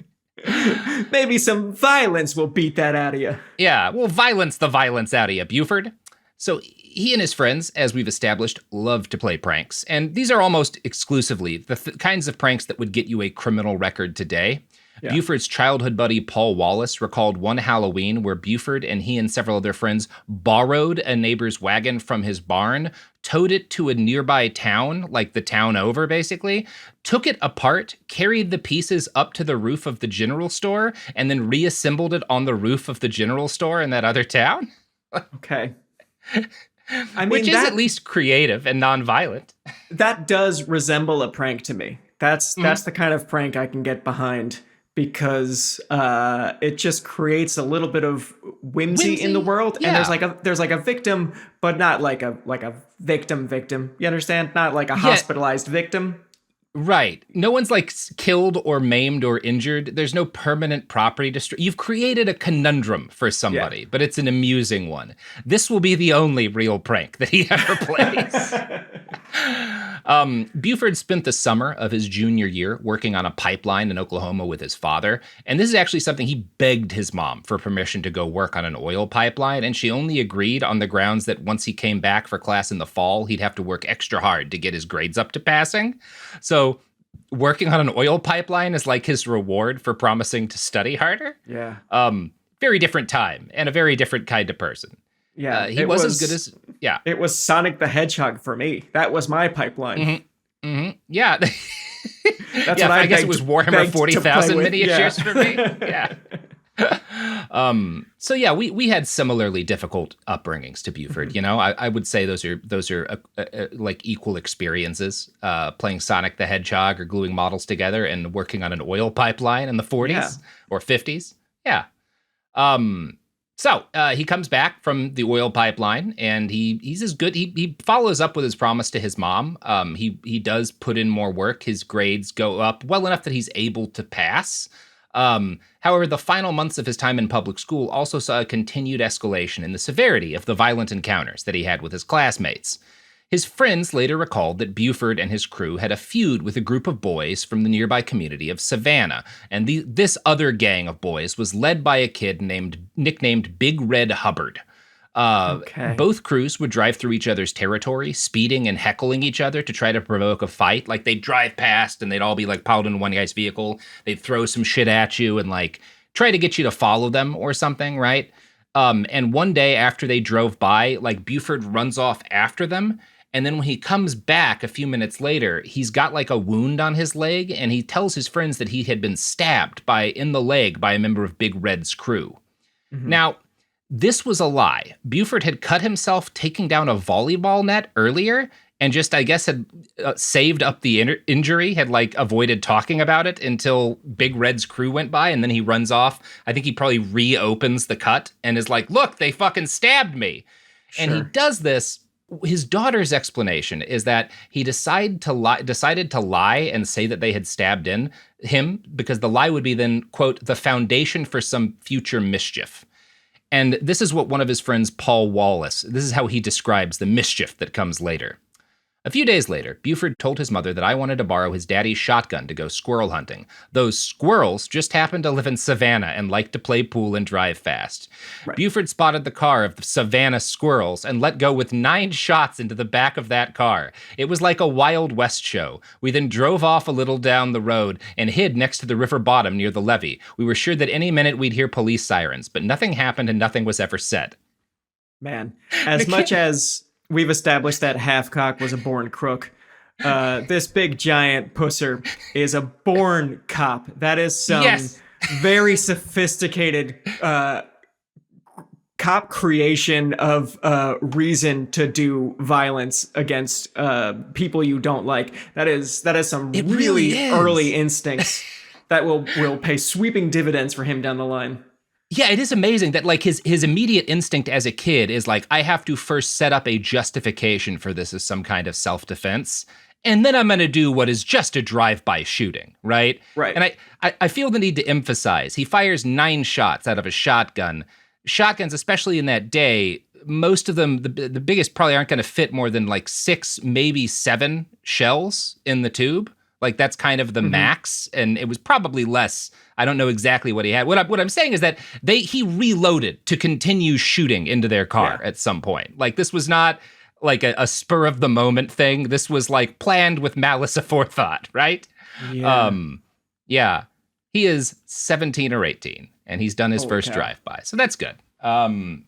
Maybe some violence will beat that out of you. Yeah, well, violence out of you, Buford. So he and his friends, as we've established, love to play pranks. And these are almost exclusively the kinds of pranks that would get you a criminal record today. Yeah. Buford's childhood buddy, Paul Wallace, recalled one Halloween where Buford and he and several other friends borrowed a neighbor's wagon from his barn, towed it to a nearby town, like the town over, basically, took it apart, carried the pieces up to the roof of the general store, and then reassembled it on the roof of the general store in that other town. Okay. Which is at least creative and nonviolent. That does resemble a prank to me. That's the kind of prank I can get behind. because it just creates a little bit of whimsy in the Whimsy? world. Yeah. And there's like a victim, but not like a victim. You understand? Not like a Yeah. hospitalized victim. Right. No one's like killed or maimed or injured. There's no permanent property destruction. You've created a conundrum for somebody, but it's an amusing one. This will be the only real prank that he ever plays. Buford spent the summer of his junior year working on a pipeline in Oklahoma with his father. And this is actually something he begged his mom for permission to go work on an oil pipeline. And she only agreed on the grounds that once he came back for class in the fall, he'd have to work extra hard to get his grades up to passing. So working on an oil pipeline is like his reward for promising to study harder. Yeah. Very different time and a very different kind of person. Yeah. He was as good as, yeah. It was Sonic the Hedgehog for me. That was my pipeline. Yeah. That's Yeah, what I guess it begged- was Warhammer begged to 40,000 play with. miniatures for me. Yeah. So yeah, we had similarly difficult upbringings to Buford. You know, I would say those are like equal experiences. Playing Sonic the Hedgehog or gluing models together and working on an oil pipeline in the 40s or 50s. Yeah. So he comes back from the oil pipeline, and he's as good. He follows up with his promise to his mom. He does put in more work. His grades go up well enough that he's able to pass. However, the final months of his time in public school also saw a continued escalation in the severity of the violent encounters that he had with his classmates. His friends later recalled that Buford and his crew had a feud with a group of boys from the nearby community of Savannah, and this other gang of boys was led by a kid nicknamed Big Red Hubbard. Both crews would drive through each other's territory, speeding and heckling each other to try to provoke a fight. Like, they'd drive past and they'd all be like piled in one guy's vehicle. They'd throw some shit at you and like try to get you to follow them or something, right? And one day after they drove by, like, Buford runs off after them. And then when he comes back a few minutes later, he's got like a wound on his leg, and he tells his friends that he had been stabbed in the leg by a member of Big Red's crew. Now, this was a lie. Buford had cut himself taking down a volleyball net earlier, and just, I guess, had saved up the injury, had like avoided talking about it until Big Red's crew went by, and then he runs off. I think he probably reopens the cut and is like, look, they fucking stabbed me. Sure. And he does this. His daughter's explanation is that he decided to lie and say that they had stabbed him because the lie would be then, quote, the foundation for some future mischief. And this is what one of his friends, Paul Wallace, this is how he describes the mischief that comes later. A few days later, Buford told his mother that I wanted to borrow his daddy's shotgun to go squirrel hunting. Those squirrels just happened to live in Savannah and liked to play pool and drive fast. Right. Buford spotted the car of the Savannah squirrels and let go with 9 shots into the back of that car. It was like a Wild West show. We then drove off a little down the road and hid next to the river bottom near the levee. We were sure that any minute we'd hear police sirens, but nothing happened and nothing was ever said. Man, as much as we've established that Halfcock was a born crook, this big giant pusser is a born cop. That is some very sophisticated cop creation of reason to do violence against people you don't like. That is some really early instincts that will pay sweeping dividends for him down the line. Yeah, it is amazing that like his immediate instinct as a kid is like, I have to first set up a justification for this as some kind of self-defense, and then I'm going to do what is just a drive-by shooting, right? Right. And I feel the need to emphasize, he fires 9 shots out of a shotgun. Shotguns, especially in that day, most of them, the biggest probably aren't going to fit more than like 6, maybe 7 shells in the tube. Like that's kind of the max, and it was probably less. I don't know exactly what he had. What I'm saying is that he reloaded to continue shooting into their car at some point. Like this was not like a spur of the moment thing. This was like planned with malice aforethought, right? Yeah. He is 17 or 18, and he's done his first drive-by, so that's good. And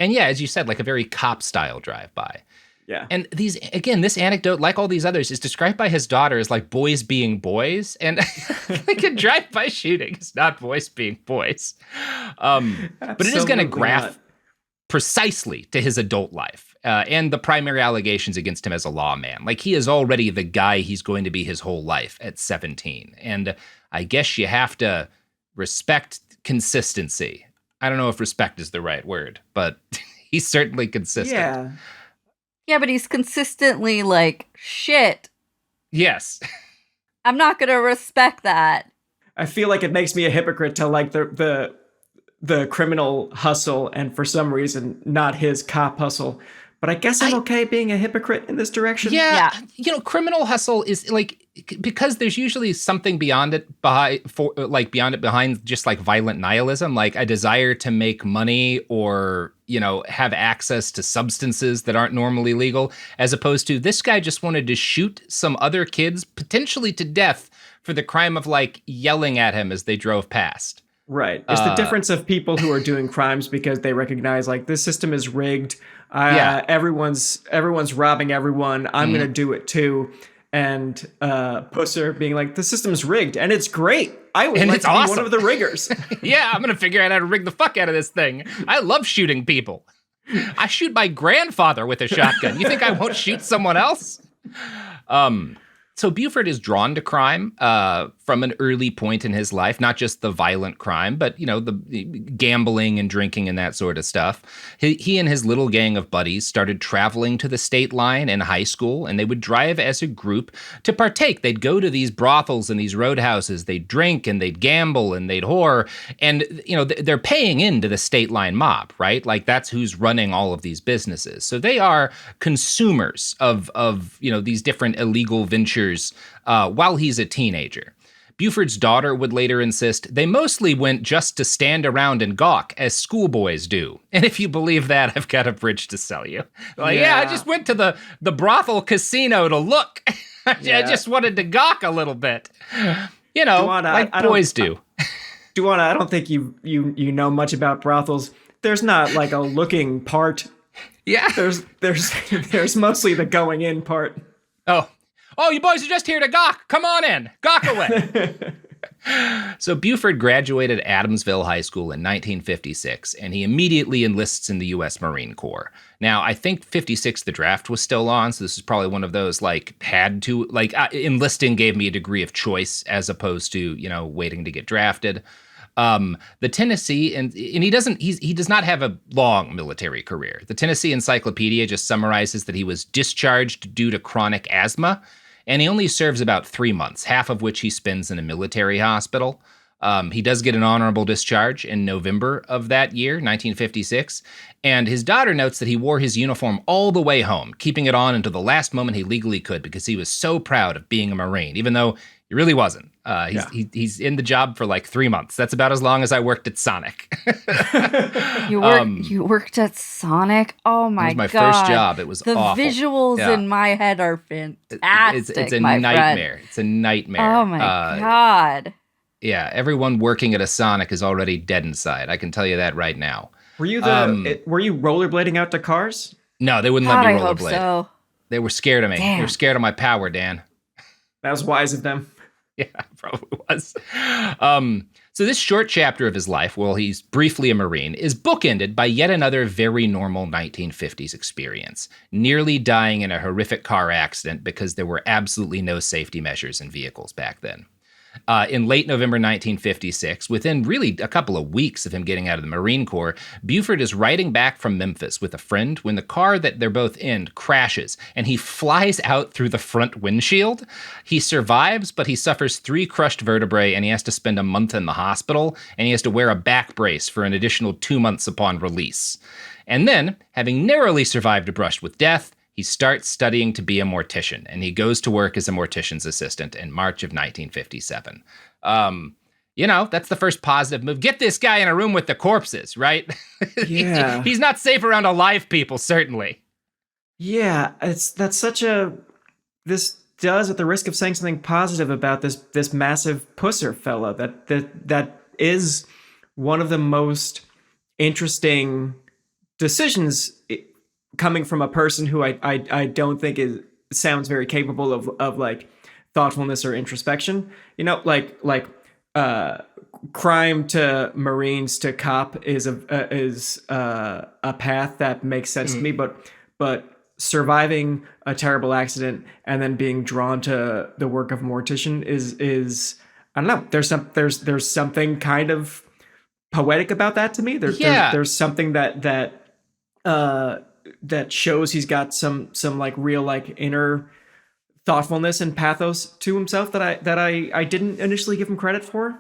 yeah, as you said, like a very cop-style drive-by. Yeah. And this anecdote, like all these others, is described by his daughter as like boys being boys. And like a drive-by shooting is not boys being boys. But it is going to precisely to his adult life and the primary allegations against him as a lawman. Like, he is already the guy he's going to be his whole life at 17. And I guess you have to respect consistency. I don't know if respect is the right word, but he's certainly consistent. Yeah. Yeah, but he's consistently like, shit, Yes. I'm not going to respect that. I feel like it makes me a hypocrite to like the criminal hustle and for some reason not his cop hustle. But I guess I'm okay being a hypocrite in this direction. Yeah. You know, criminal hustle is like, because there's usually something beyond it behind just like violent nihilism, like a desire to make money or, you know, have access to substances that aren't normally legal, as opposed to this guy just wanted to shoot some other kids potentially to death for the crime of like yelling at him as they drove past. Right. It's the difference of people who are doing crimes because they recognize like this system is rigged. Everyone's robbing everyone. I'm going to do it too. And Pusser being like, the system's rigged and it's great. I would like to be one of the riggers. Yeah, I'm going to figure out how to rig the fuck out of this thing. I love shooting people. I shoot my grandfather with a shotgun. You think I won't shoot someone else? So Buford is drawn to crime from an early point in his life, not just the violent crime, but, you know, the gambling and drinking and that sort of stuff. He and his little gang of buddies started traveling to the state line in high school, and they would drive as a group to partake. They'd go to these brothels and these roadhouses. They'd drink and they'd gamble and they'd whore. And, you know, they're paying into the Stateline Mob, right? Like, that's who's running all of these businesses. So they are consumers of you know, these different illegal ventures while he's a teenager. Buford's daughter would later insist they mostly went just to stand around and gawk, as schoolboys do. And if you believe that, I've got a bridge to sell you. Like, yeah, I just went to the brothel casino to look. I just wanted to gawk a little bit. You know, like boys do. Duana, I don't think you know much about brothels. There's not like a looking part. Yeah. There's mostly the going in part. Oh, you boys are just here to gawk. Come on in. Gawk away. So Buford graduated Adamsville High School in 1956, and he immediately enlists in the U.S. Marine Corps. Now, I think 56, the draft was still on, so this is probably one of those, like, enlisting gave me a degree of choice as opposed to, you know, waiting to get drafted. The Tennessee, and he does not have a long military career. The Tennessee Encyclopedia just summarizes that he was discharged due to chronic asthma, and he only serves about 3 months, half of which he spends in a military hospital. He does get an honorable discharge in November of that year, 1956, and his daughter notes that he wore his uniform all the way home, keeping it on until the last moment he legally could because he was so proud of being a Marine, even though he really wasn't. He's in the job for like 3 months. That's about as long as I worked at Sonic. You worked at Sonic? Oh my god. It was my first job. It was awful. The visuals in my head are fantastic. It's a nightmare. Friend. It's a nightmare. Oh my god. Yeah, everyone working at a Sonic is already dead inside. I can tell you that right now. Were you rollerblading out to cars? No, they wouldn't let me rollerblade. I hope so. They were scared of me. Damn. They were scared of my power, Dan. That was wise of them. Yeah, probably was. So this short chapter of his life, while he's briefly a Marine, is bookended by yet another very normal 1950s experience, nearly dying in a horrific car accident because there were absolutely no safety measures in vehicles back then. In late November 1956, within really a couple of weeks of him getting out of the Marine Corps, Buford is riding back from Memphis with a friend when the car that they're both in crashes, and he flies out through the front windshield. He survives, but he suffers 3 crushed vertebrae, and he has to spend a month in the hospital, and he has to wear a back brace for an additional 2 months upon release. And then, having narrowly survived a brush with death, he starts studying to be a mortician, and he goes to work as a mortician's assistant in March of 1957. You know, that's the first positive move. Get this guy in a room with the corpses, right? Yeah. He's not safe around alive people, certainly. Yeah, this does, at the risk of saying something positive about this massive Pusser fella, that is one of the most interesting decisions coming from a person who I don't think sounds very capable of like thoughtfulness or introspection. You know, like crime to Marines to cop is a path that makes sense to me, but surviving a terrible accident and then being drawn to the work of mortician is I don't know. There's something kind of poetic about that to me. There's something that shows he's got some like real like inner thoughtfulness and pathos to himself that I didn't initially give him credit for.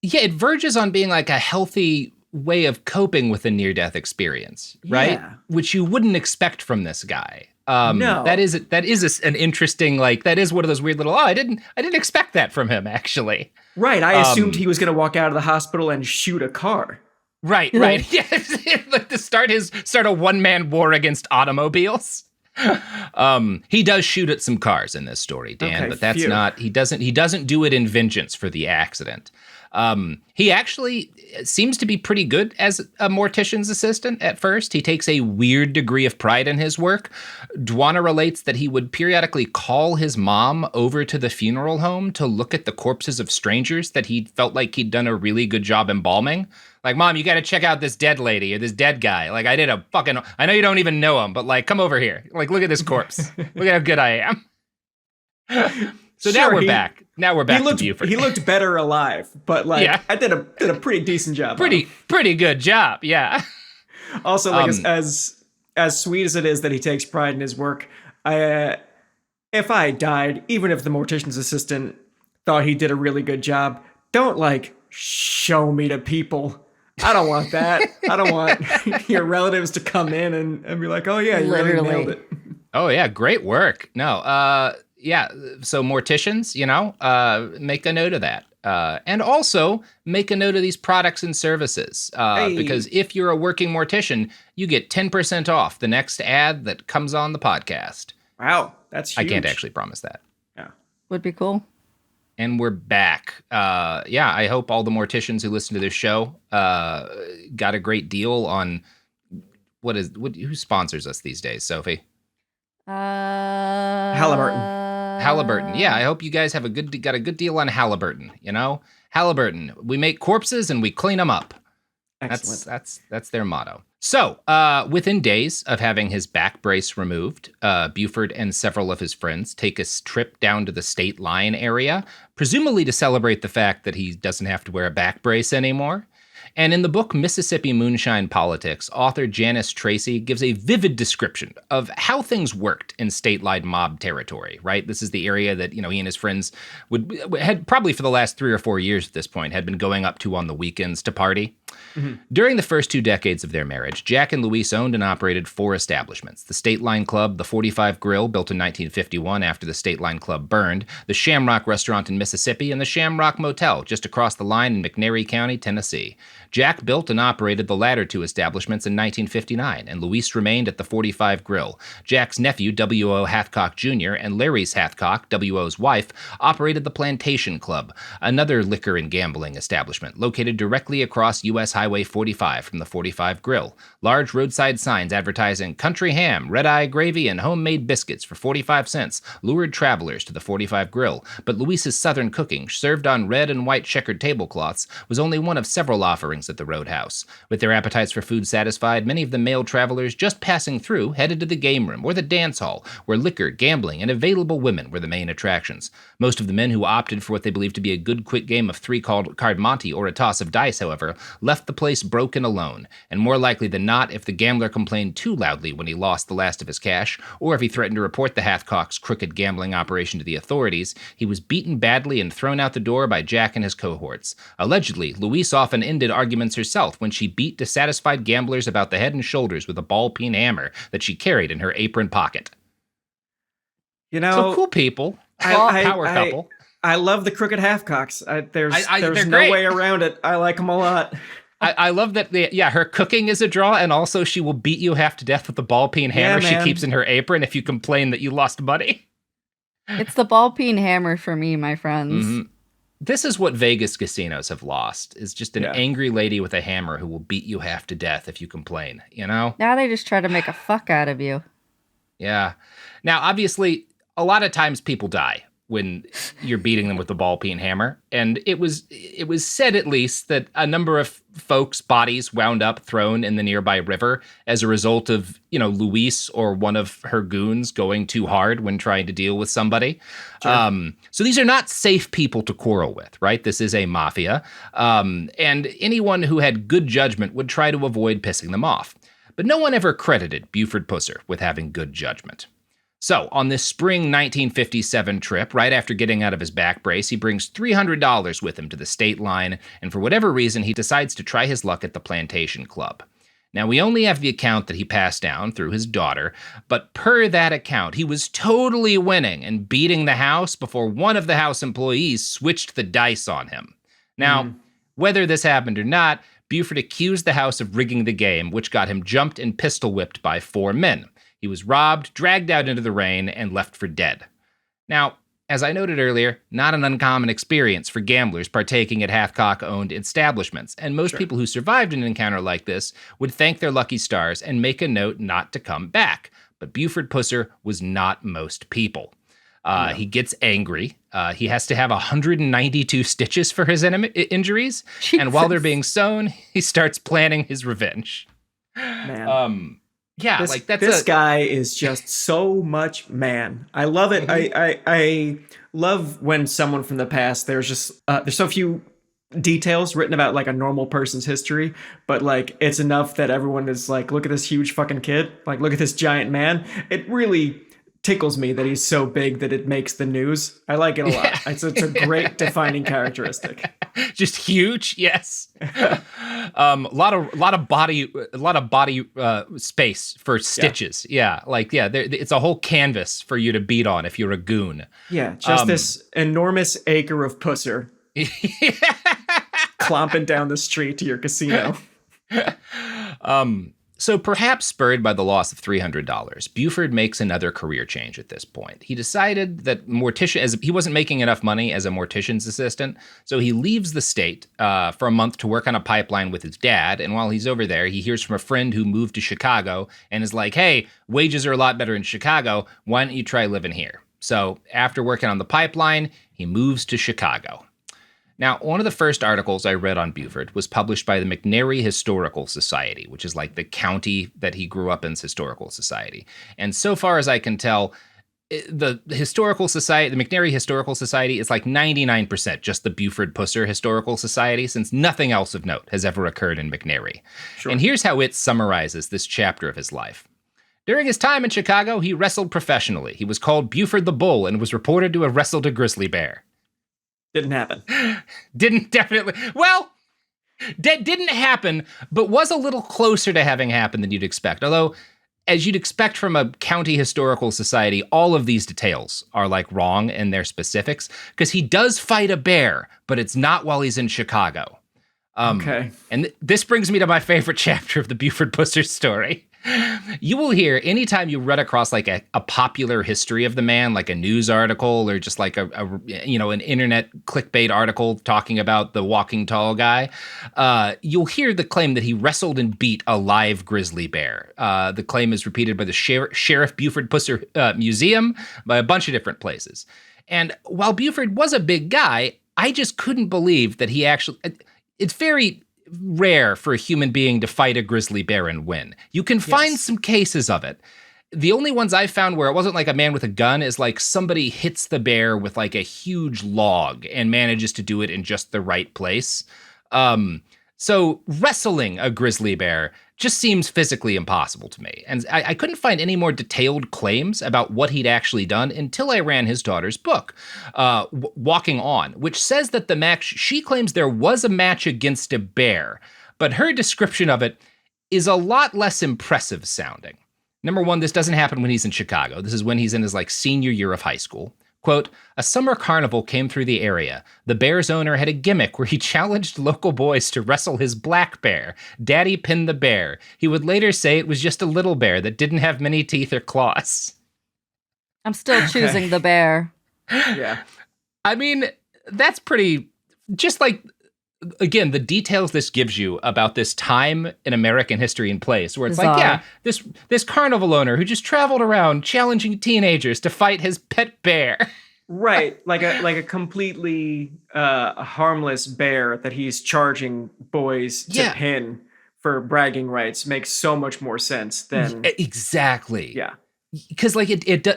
Yeah, it verges on being like a healthy way of coping with a near-death experience, right? Yeah. Which you wouldn't expect from this guy. No. That is an interesting, like, that is one of those weird little, I didn't expect that from him, actually. Right, I assumed he was going to walk out of the hospital and shoot a car. Right. Yes, like to start a one-man war against automobiles. He does shoot at some cars in this story, Dan, but that's not, he doesn't do it in vengeance for the accident. He actually seems to be pretty good as a mortician's assistant at first. He takes a weird degree of pride in his work. Dwana relates that he would periodically call his mom over to the funeral home to look at the corpses of strangers that he felt like he'd done a really good job embalming. Like, Mom, you got to check out this dead lady or this dead guy. Like, I know you don't even know him, but like, come over here. Like, look at this corpse. Look at how good I am. So sure, now we're back. Now we're back to Buford. He looked better alive, but like I did a pretty decent job. Pretty good job, yeah. Also, like as sweet as it is that he takes pride in his work, if I died, even if the mortician's assistant thought he did a really good job, don't like show me to people. I don't want that. I don't want your relatives to come in and be like, oh yeah, you really nailed it. Oh yeah, great work. No, yeah, so morticians, make a note of that. And also make a note of these products and services. Because if you're a working mortician, you get 10% off the next ad that comes on the podcast. Wow, that's huge. I can't actually promise that. Yeah. Would be cool. And we're back. I hope all the morticians who listen to this show got a great deal on who sponsors us these days, Sophie? Halliburton. Yeah, I hope you guys have got a good deal on Halliburton, Halliburton. We make corpses and we clean them up. Excellent. That's their motto. So, within days of having his back brace removed, Buford and several of his friends take a trip down to the state line area, presumably to celebrate the fact that he doesn't have to wear a back brace anymore. And in the book Mississippi Moonshine Politics, author Janice Tracy gives a vivid description of how things worked in Stateline Mob territory, right? This is the area that, he and his friends had probably for the last 3 or 4 years at this point had been going up to on the weekends to party. Mm-hmm. During the first 2 decades of their marriage, Jack and Louise owned and operated 4 establishments: the Stateline Club, the 45 Grill, built in 1951 after the Stateline Club burned, the Shamrock Restaurant in Mississippi, and the Shamrock Motel just across the line in McNairy County, Tennessee. Jack built and operated the latter 2 establishments in 1959, and Louise remained at the 45 Grill. Jack's nephew, W.O. Hathcock Jr., and Larry's Hathcock, W.O.'s wife, operated the Plantation Club, another liquor and gambling establishment located directly across U.S. Highway 45 from the 45 Grill. Large roadside signs advertising country ham, red-eye gravy, and homemade biscuits for 45 cents lured travelers to the 45 Grill, but Louise's southern cooking, served on red and white checkered tablecloths, was only one of several offerings at the Roadhouse. With their appetites for food satisfied, many of the male travelers just passing through headed to the game room or the dance hall, where liquor, gambling, and available women were the main attractions. Most of the men who opted for what they believed to be a good quick game of 3-card Monte or a toss of dice, however, left the place broke and alone, and more likely than not, if the gambler complained too loudly when he lost the last of his cash, or if he threatened to report the Hathcocks' crooked gambling operation to the authorities, he was beaten badly and thrown out the door by Jack and his cohorts. Allegedly, Louise often ended arguments herself when she beat dissatisfied gamblers about the head and shoulders with a ball-peen hammer that she carried in her apron pocket. So cool people. Power couple. I love the crooked Halfcocks. There's no way around it. I like them a lot. I love that. Her cooking is a draw, and also she will beat you half to death with the ball-peen hammer she keeps in her apron if you complain that you lost money. It's the ball-peen hammer for me, my friends. Mm-hmm. This is what Vegas casinos have lost, is just an angry lady with a hammer who will beat you half to death if you complain, Now they just try to make a fuck out of you. Yeah. Now, obviously, a lot of times people die when you're beating them with the ball peen hammer. And it was said, at least, that a number of folks' bodies wound up thrown in the nearby river as a result of, Luis or one of her goons going too hard when trying to deal with somebody. Sure. So these are not safe people to quarrel with, right? This is a mafia. And anyone who had good judgment would try to avoid pissing them off. But no one ever credited Buford Pusser with having good judgment. So, on this spring 1957 trip, right after getting out of his back brace, he brings $300 with him to the state line, and for whatever reason, he decides to try his luck at the Plantation Club. Now, we only have the account that he passed down through his daughter, but per that account, he was totally winning and beating the house before one of the house employees switched the dice on him. Now, whether this happened or not, Buford accused the house of rigging the game, which got him jumped and pistol whipped by 4 men. He was robbed, dragged out into the rain, and left for dead. Now, as I noted earlier, not an uncommon experience for gamblers partaking at Hathcock-owned establishments, and most people who survived an encounter like this would thank their lucky stars and make a note not to come back. But Buford Pusser was not most people. He gets angry. He has to have 192 stitches for his injuries, Jesus. And while they're being sewn, he starts planning his revenge. Man. Yeah, this guy is just so much man. I love it. I love when someone from the past, there's so few details written about like a normal person's history, but like it's enough that everyone is like, look at this huge fucking kid, like look at this giant man. It really tickles me that he's so big that it makes the news. I like it a lot. It's a great defining characteristic. Just huge, yes. A lot of body space for stitches. It's a whole canvas for you to beat on if you're a goon. Yeah, just this enormous acre of pusser clomping down the street to your casino. So perhaps spurred by the loss of $300, Buford makes another career change at this point. He decided that he wasn't making enough money as a mortician's assistant, so he leaves the state for a month to work on a pipeline with his dad, and while he's over there, he hears from a friend who moved to Chicago and is like, hey, wages are a lot better in Chicago, why don't you try living here? So after working on the pipeline, he moves to Chicago. Now, one of the first articles I read on Buford was published by the McNary Historical Society, which is like the county that he grew up in's historical society. And so far as I can tell, the McNary Historical Society is like 99% just the Buford Pusser Historical Society, since nothing else of note has ever occurred in McNary. Sure. And here's how it summarizes this chapter of his life. During his time in Chicago, he wrestled professionally. He was called Buford the Bull and was reported to have wrestled a grizzly bear. Didn't happen. Didn't happen, but was a little closer to having happened than you'd expect. Although, as you'd expect from a county historical society, all of these details are like wrong in their specifics, because he does fight a bear, but it's not while he's in Chicago. Okay. And this brings me to my favorite chapter of the Buford Pusser story. You will hear anytime you run across like a popular history of the man, like a news article or just like an internet clickbait article talking about the walking tall guy, you'll hear the claim that he wrestled and beat a live grizzly bear. The claim is repeated by the Sheriff Buford Pusser Museum, by a bunch of different places. And while Buford was a big guy, I just couldn't believe that he actually... It's very rare for a human being to fight a grizzly bear and win. You can find some cases of it. The only ones I've found where it wasn't like a man with a gun is like somebody hits the bear with like a huge log and manages to do it in just the right place. So wrestling a grizzly bear just seems physically impossible to me. And I couldn't find any more detailed claims about what he'd actually done until I ran his daughter's book, Walking On, which says that the match, she claims there was a match against a bear, but her description of it is a lot less impressive sounding. Number one, this doesn't happen when he's in Chicago. This is when he's in his like senior year of high school. Quote, a summer carnival came through the area. The bear's owner had a gimmick where he challenged local boys to wrestle his black bear. Daddy pinned the bear. He would later say it was just a little bear that didn't have many teeth or claws. I'm still choosing the bear. Yeah. I mean, that's pretty, just like, again, the details this gives you about this time in American history and place, where it's Bizarre. like, yeah, this carnival owner who just traveled around challenging teenagers to fight his pet bear. Right, like a completely harmless bear that he's charging boys to Yeah, pin for bragging rights makes so much more sense than exactly. yeah. Because like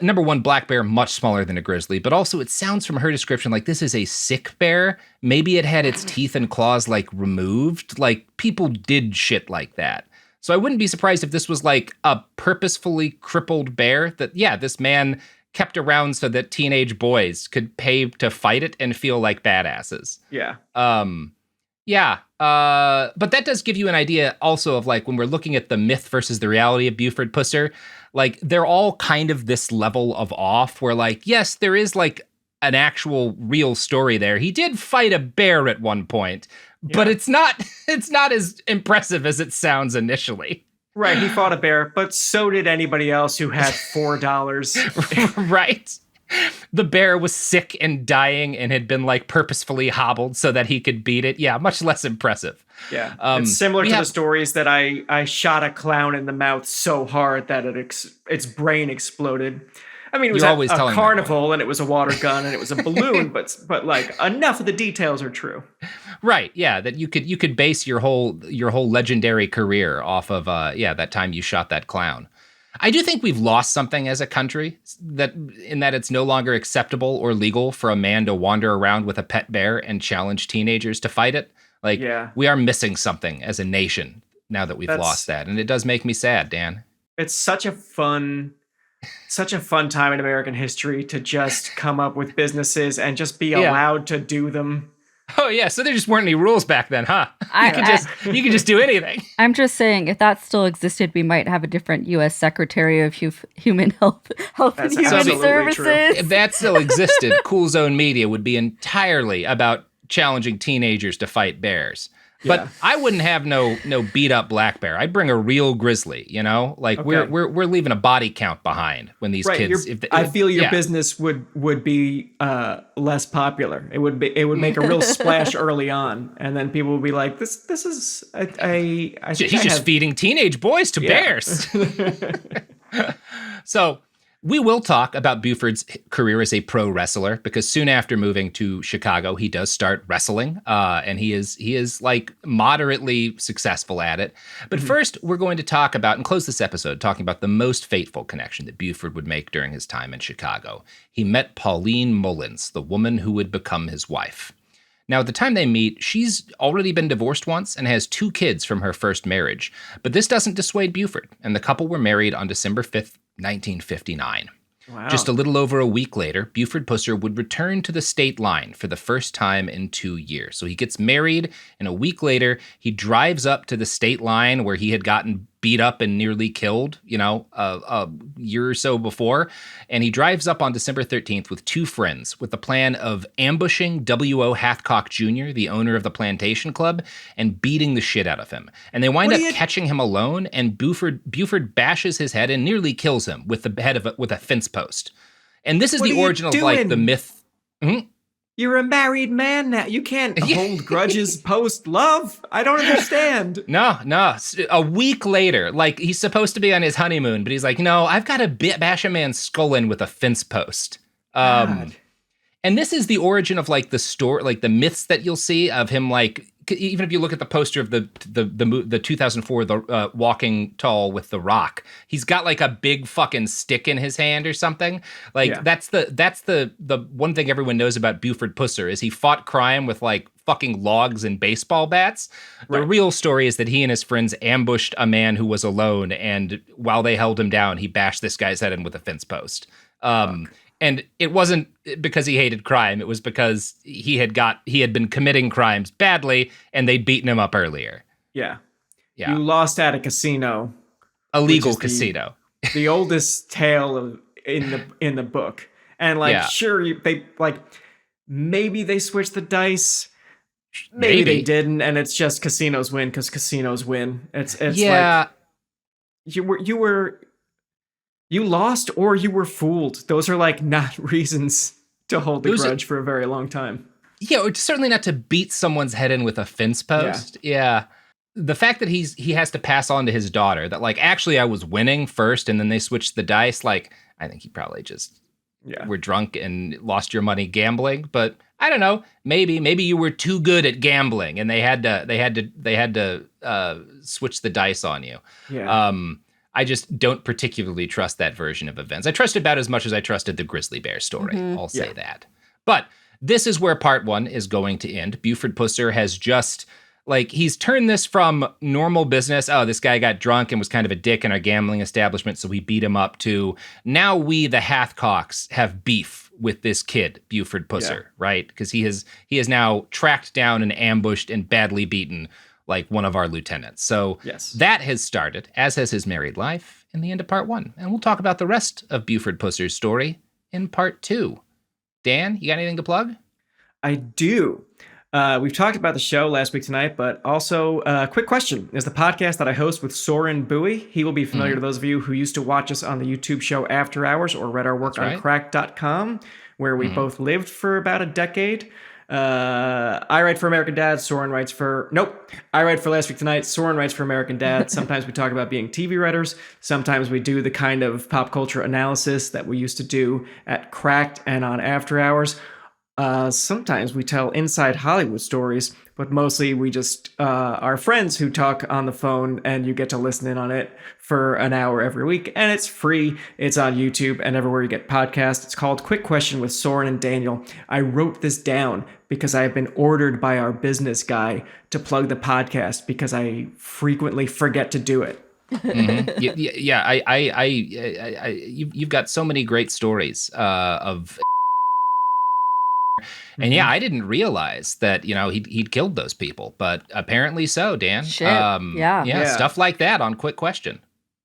number one, black bear much smaller than a grizzly, but also it sounds from her description like this is a sick bear. Maybe it had its teeth and claws like removed. Like people did shit like that. So I wouldn't be surprised if this was like a purposefully crippled bear that, yeah, this man kept around so that teenage boys could pay to fight it and feel like badasses. Yeah. Yeah, but that does give you an idea also of like when we're looking at the myth versus the reality of Buford Pusser, like they're all kind of this level of off where like, yes, there is like an actual real story there. He did fight a bear at one point, but Yeah. it's not as impressive as it sounds initially. Right, he fought a bear, but so did anybody else who had $4. Right? The bear was sick and dying and had been like purposefully hobbled so that he could beat it. Yeah, much less impressive. Yeah, it's similar to the stories that I shot a clown in the mouth so hard that its brain exploded. I mean, it was a carnival and it was a water gun and it was a balloon, but like enough of the details are true. Right? Yeah, that you could base your whole legendary career off of that time you shot that clown. I do think we've lost something as a country that it's no longer acceptable or legal for a man to wander around with a pet bear and challenge teenagers to fight it. Like, we are missing something as a nation now that we've lost that. And it does make me sad, Dan. It's such a fun time in American history to just come up with businesses and just be allowed to do them. Oh yeah, so there just weren't any rules back then, huh? You could just do anything. I'm just saying, if that still existed, we might have a different U.S. Secretary of Human Health and Human Services. True. If that still existed, Cool Zone Media would be entirely about challenging teenagers to fight bears. But I wouldn't have no beat up black bear. I'd bring a real grizzly. You know, like we're leaving a body count behind when these kids. I feel your business would be less popular. It would make a real splash early on, and then people would be like, "This is he's just feeding teenage boys to bears." So. We will talk about Buford's career as a pro wrestler because soon after moving to Chicago, he does start wrestling, and he is like moderately successful at it. But first, we're going to talk about and close this episode talking about the most fateful connection that Buford would make during his time in Chicago. He met Pauline Mullins, the woman who would become his wife. Now, at the time they meet, she's already been divorced once and has 2 kids from her first marriage. But this doesn't dissuade Buford, and the couple were married on December 5th, 1959. Wow. Just a little over a week later, Buford Pusser would return to the state line for the first time in 2 years. So he gets married, and a week later, he drives up to the state line where he had gotten beat up and nearly killed, a year or so before. And he drives up on December 13th with 2 friends with the plan of ambushing W.O. Hathcock Jr., the owner of the Plantation Club, and beating the shit out of him. And they wind up catching him alone, and Buford bashes his head and nearly kills him with the head with a fence post. And this is the origin of like the myth. Mm-hmm. You're a married man now. You can't hold grudges post love. I don't understand. No. A week later, like he's supposed to be on his honeymoon, but he's like, no, I've got to bash a man's skull in with a fence post. And this is the origin of like the story, like the myths that you'll see of him, like even if you look at the poster of the 2004 the Walking Tall with The Rock, he's got like a big fucking stick in his hand or something. Like that's the one thing everyone knows about Buford Pusser is he fought crime with like fucking logs and baseball bats. The real story is that he and his friends ambushed a man who was alone, and while they held him down, he bashed this guy's head in with a fence post. And it wasn't because he hated crime. It was because he had been committing crimes badly, and they'd beaten him up earlier. Yeah. You lost at a casino. A legal casino. The oldest tale in the book. And maybe they switched the dice. Maybe they didn't, and it's just casinos win because casinos win. It's like you lost or you were fooled. Those are like not reasons to hold the grudge for a very long time. Yeah, or certainly not to beat someone's head in with a fence post. Yeah. The fact that he has to pass on to his daughter that like actually I was winning first and then they switched the dice, like I think he probably just were drunk and lost your money gambling, but I don't know. Maybe you were too good at gambling and they had to switch the dice on you. Yeah. I just don't particularly trust that version of events. I trust about as much as I trusted the grizzly bear story. I'll say that. But this is where part 1 is going to end. Buford Pusser has just, he's turned this from normal business, oh, this guy got drunk and was kind of a dick in our gambling establishment, so we beat him up, to now we, the Hathcocks, have beef with this kid, Buford Pusser, right? Because he has now tracked down and ambushed and badly beaten one of our lieutenants. So that has started, as has his married life, in the end of part 1. And we'll talk about the rest of Buford Pusser's story in part 2. Dan, you got anything to plug? I do. We've talked about the show last week tonight, but also Quick Question is the podcast that I host with Soren Bowie. He will be familiar to those of you who used to watch us on the YouTube show After Hours or read our work on crack.com, where we both lived for about a decade. I write for American Dad. Soren writes for... Nope. I write for Last Week Tonight. Soren writes for American Dad. Sometimes we talk about being TV writers. Sometimes we do the kind of pop culture analysis that we used to do at Cracked and on After Hours. Sometimes we tell inside Hollywood stories, but mostly we just are friends who talk on the phone, and you get to listen in on it for an hour every week. And it's free. It's on YouTube and everywhere you get podcasts. It's called Quick Question with Soren and Daniel. I wrote this down because I have been ordered by our business guy to plug the podcast because I frequently forget to do it. You've got so many great stories of... And I didn't realize that, he'd killed those people, but apparently so, Dan. Shit. Yeah, stuff like that on Quick Question.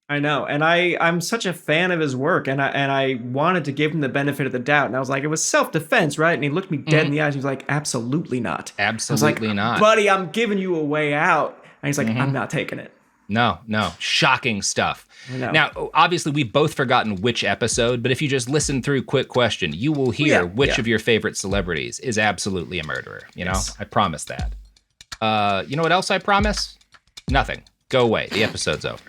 I know. And I'm such a fan of his work, and I wanted to give him the benefit of the doubt. And I was like, it was self-defense, right? And he looked me dead in the eyes. He was like, absolutely not. Absolutely not. Buddy, I'm giving you a way out. And he's like, I'm not taking it. No. Shocking stuff. Now, obviously, we've both forgotten which episode, but if you just listen through Quick Question, you will hear which of your favorite celebrities is absolutely a murderer. You know, I promise that. You know what else I promise? Nothing. Go away. The episode's over.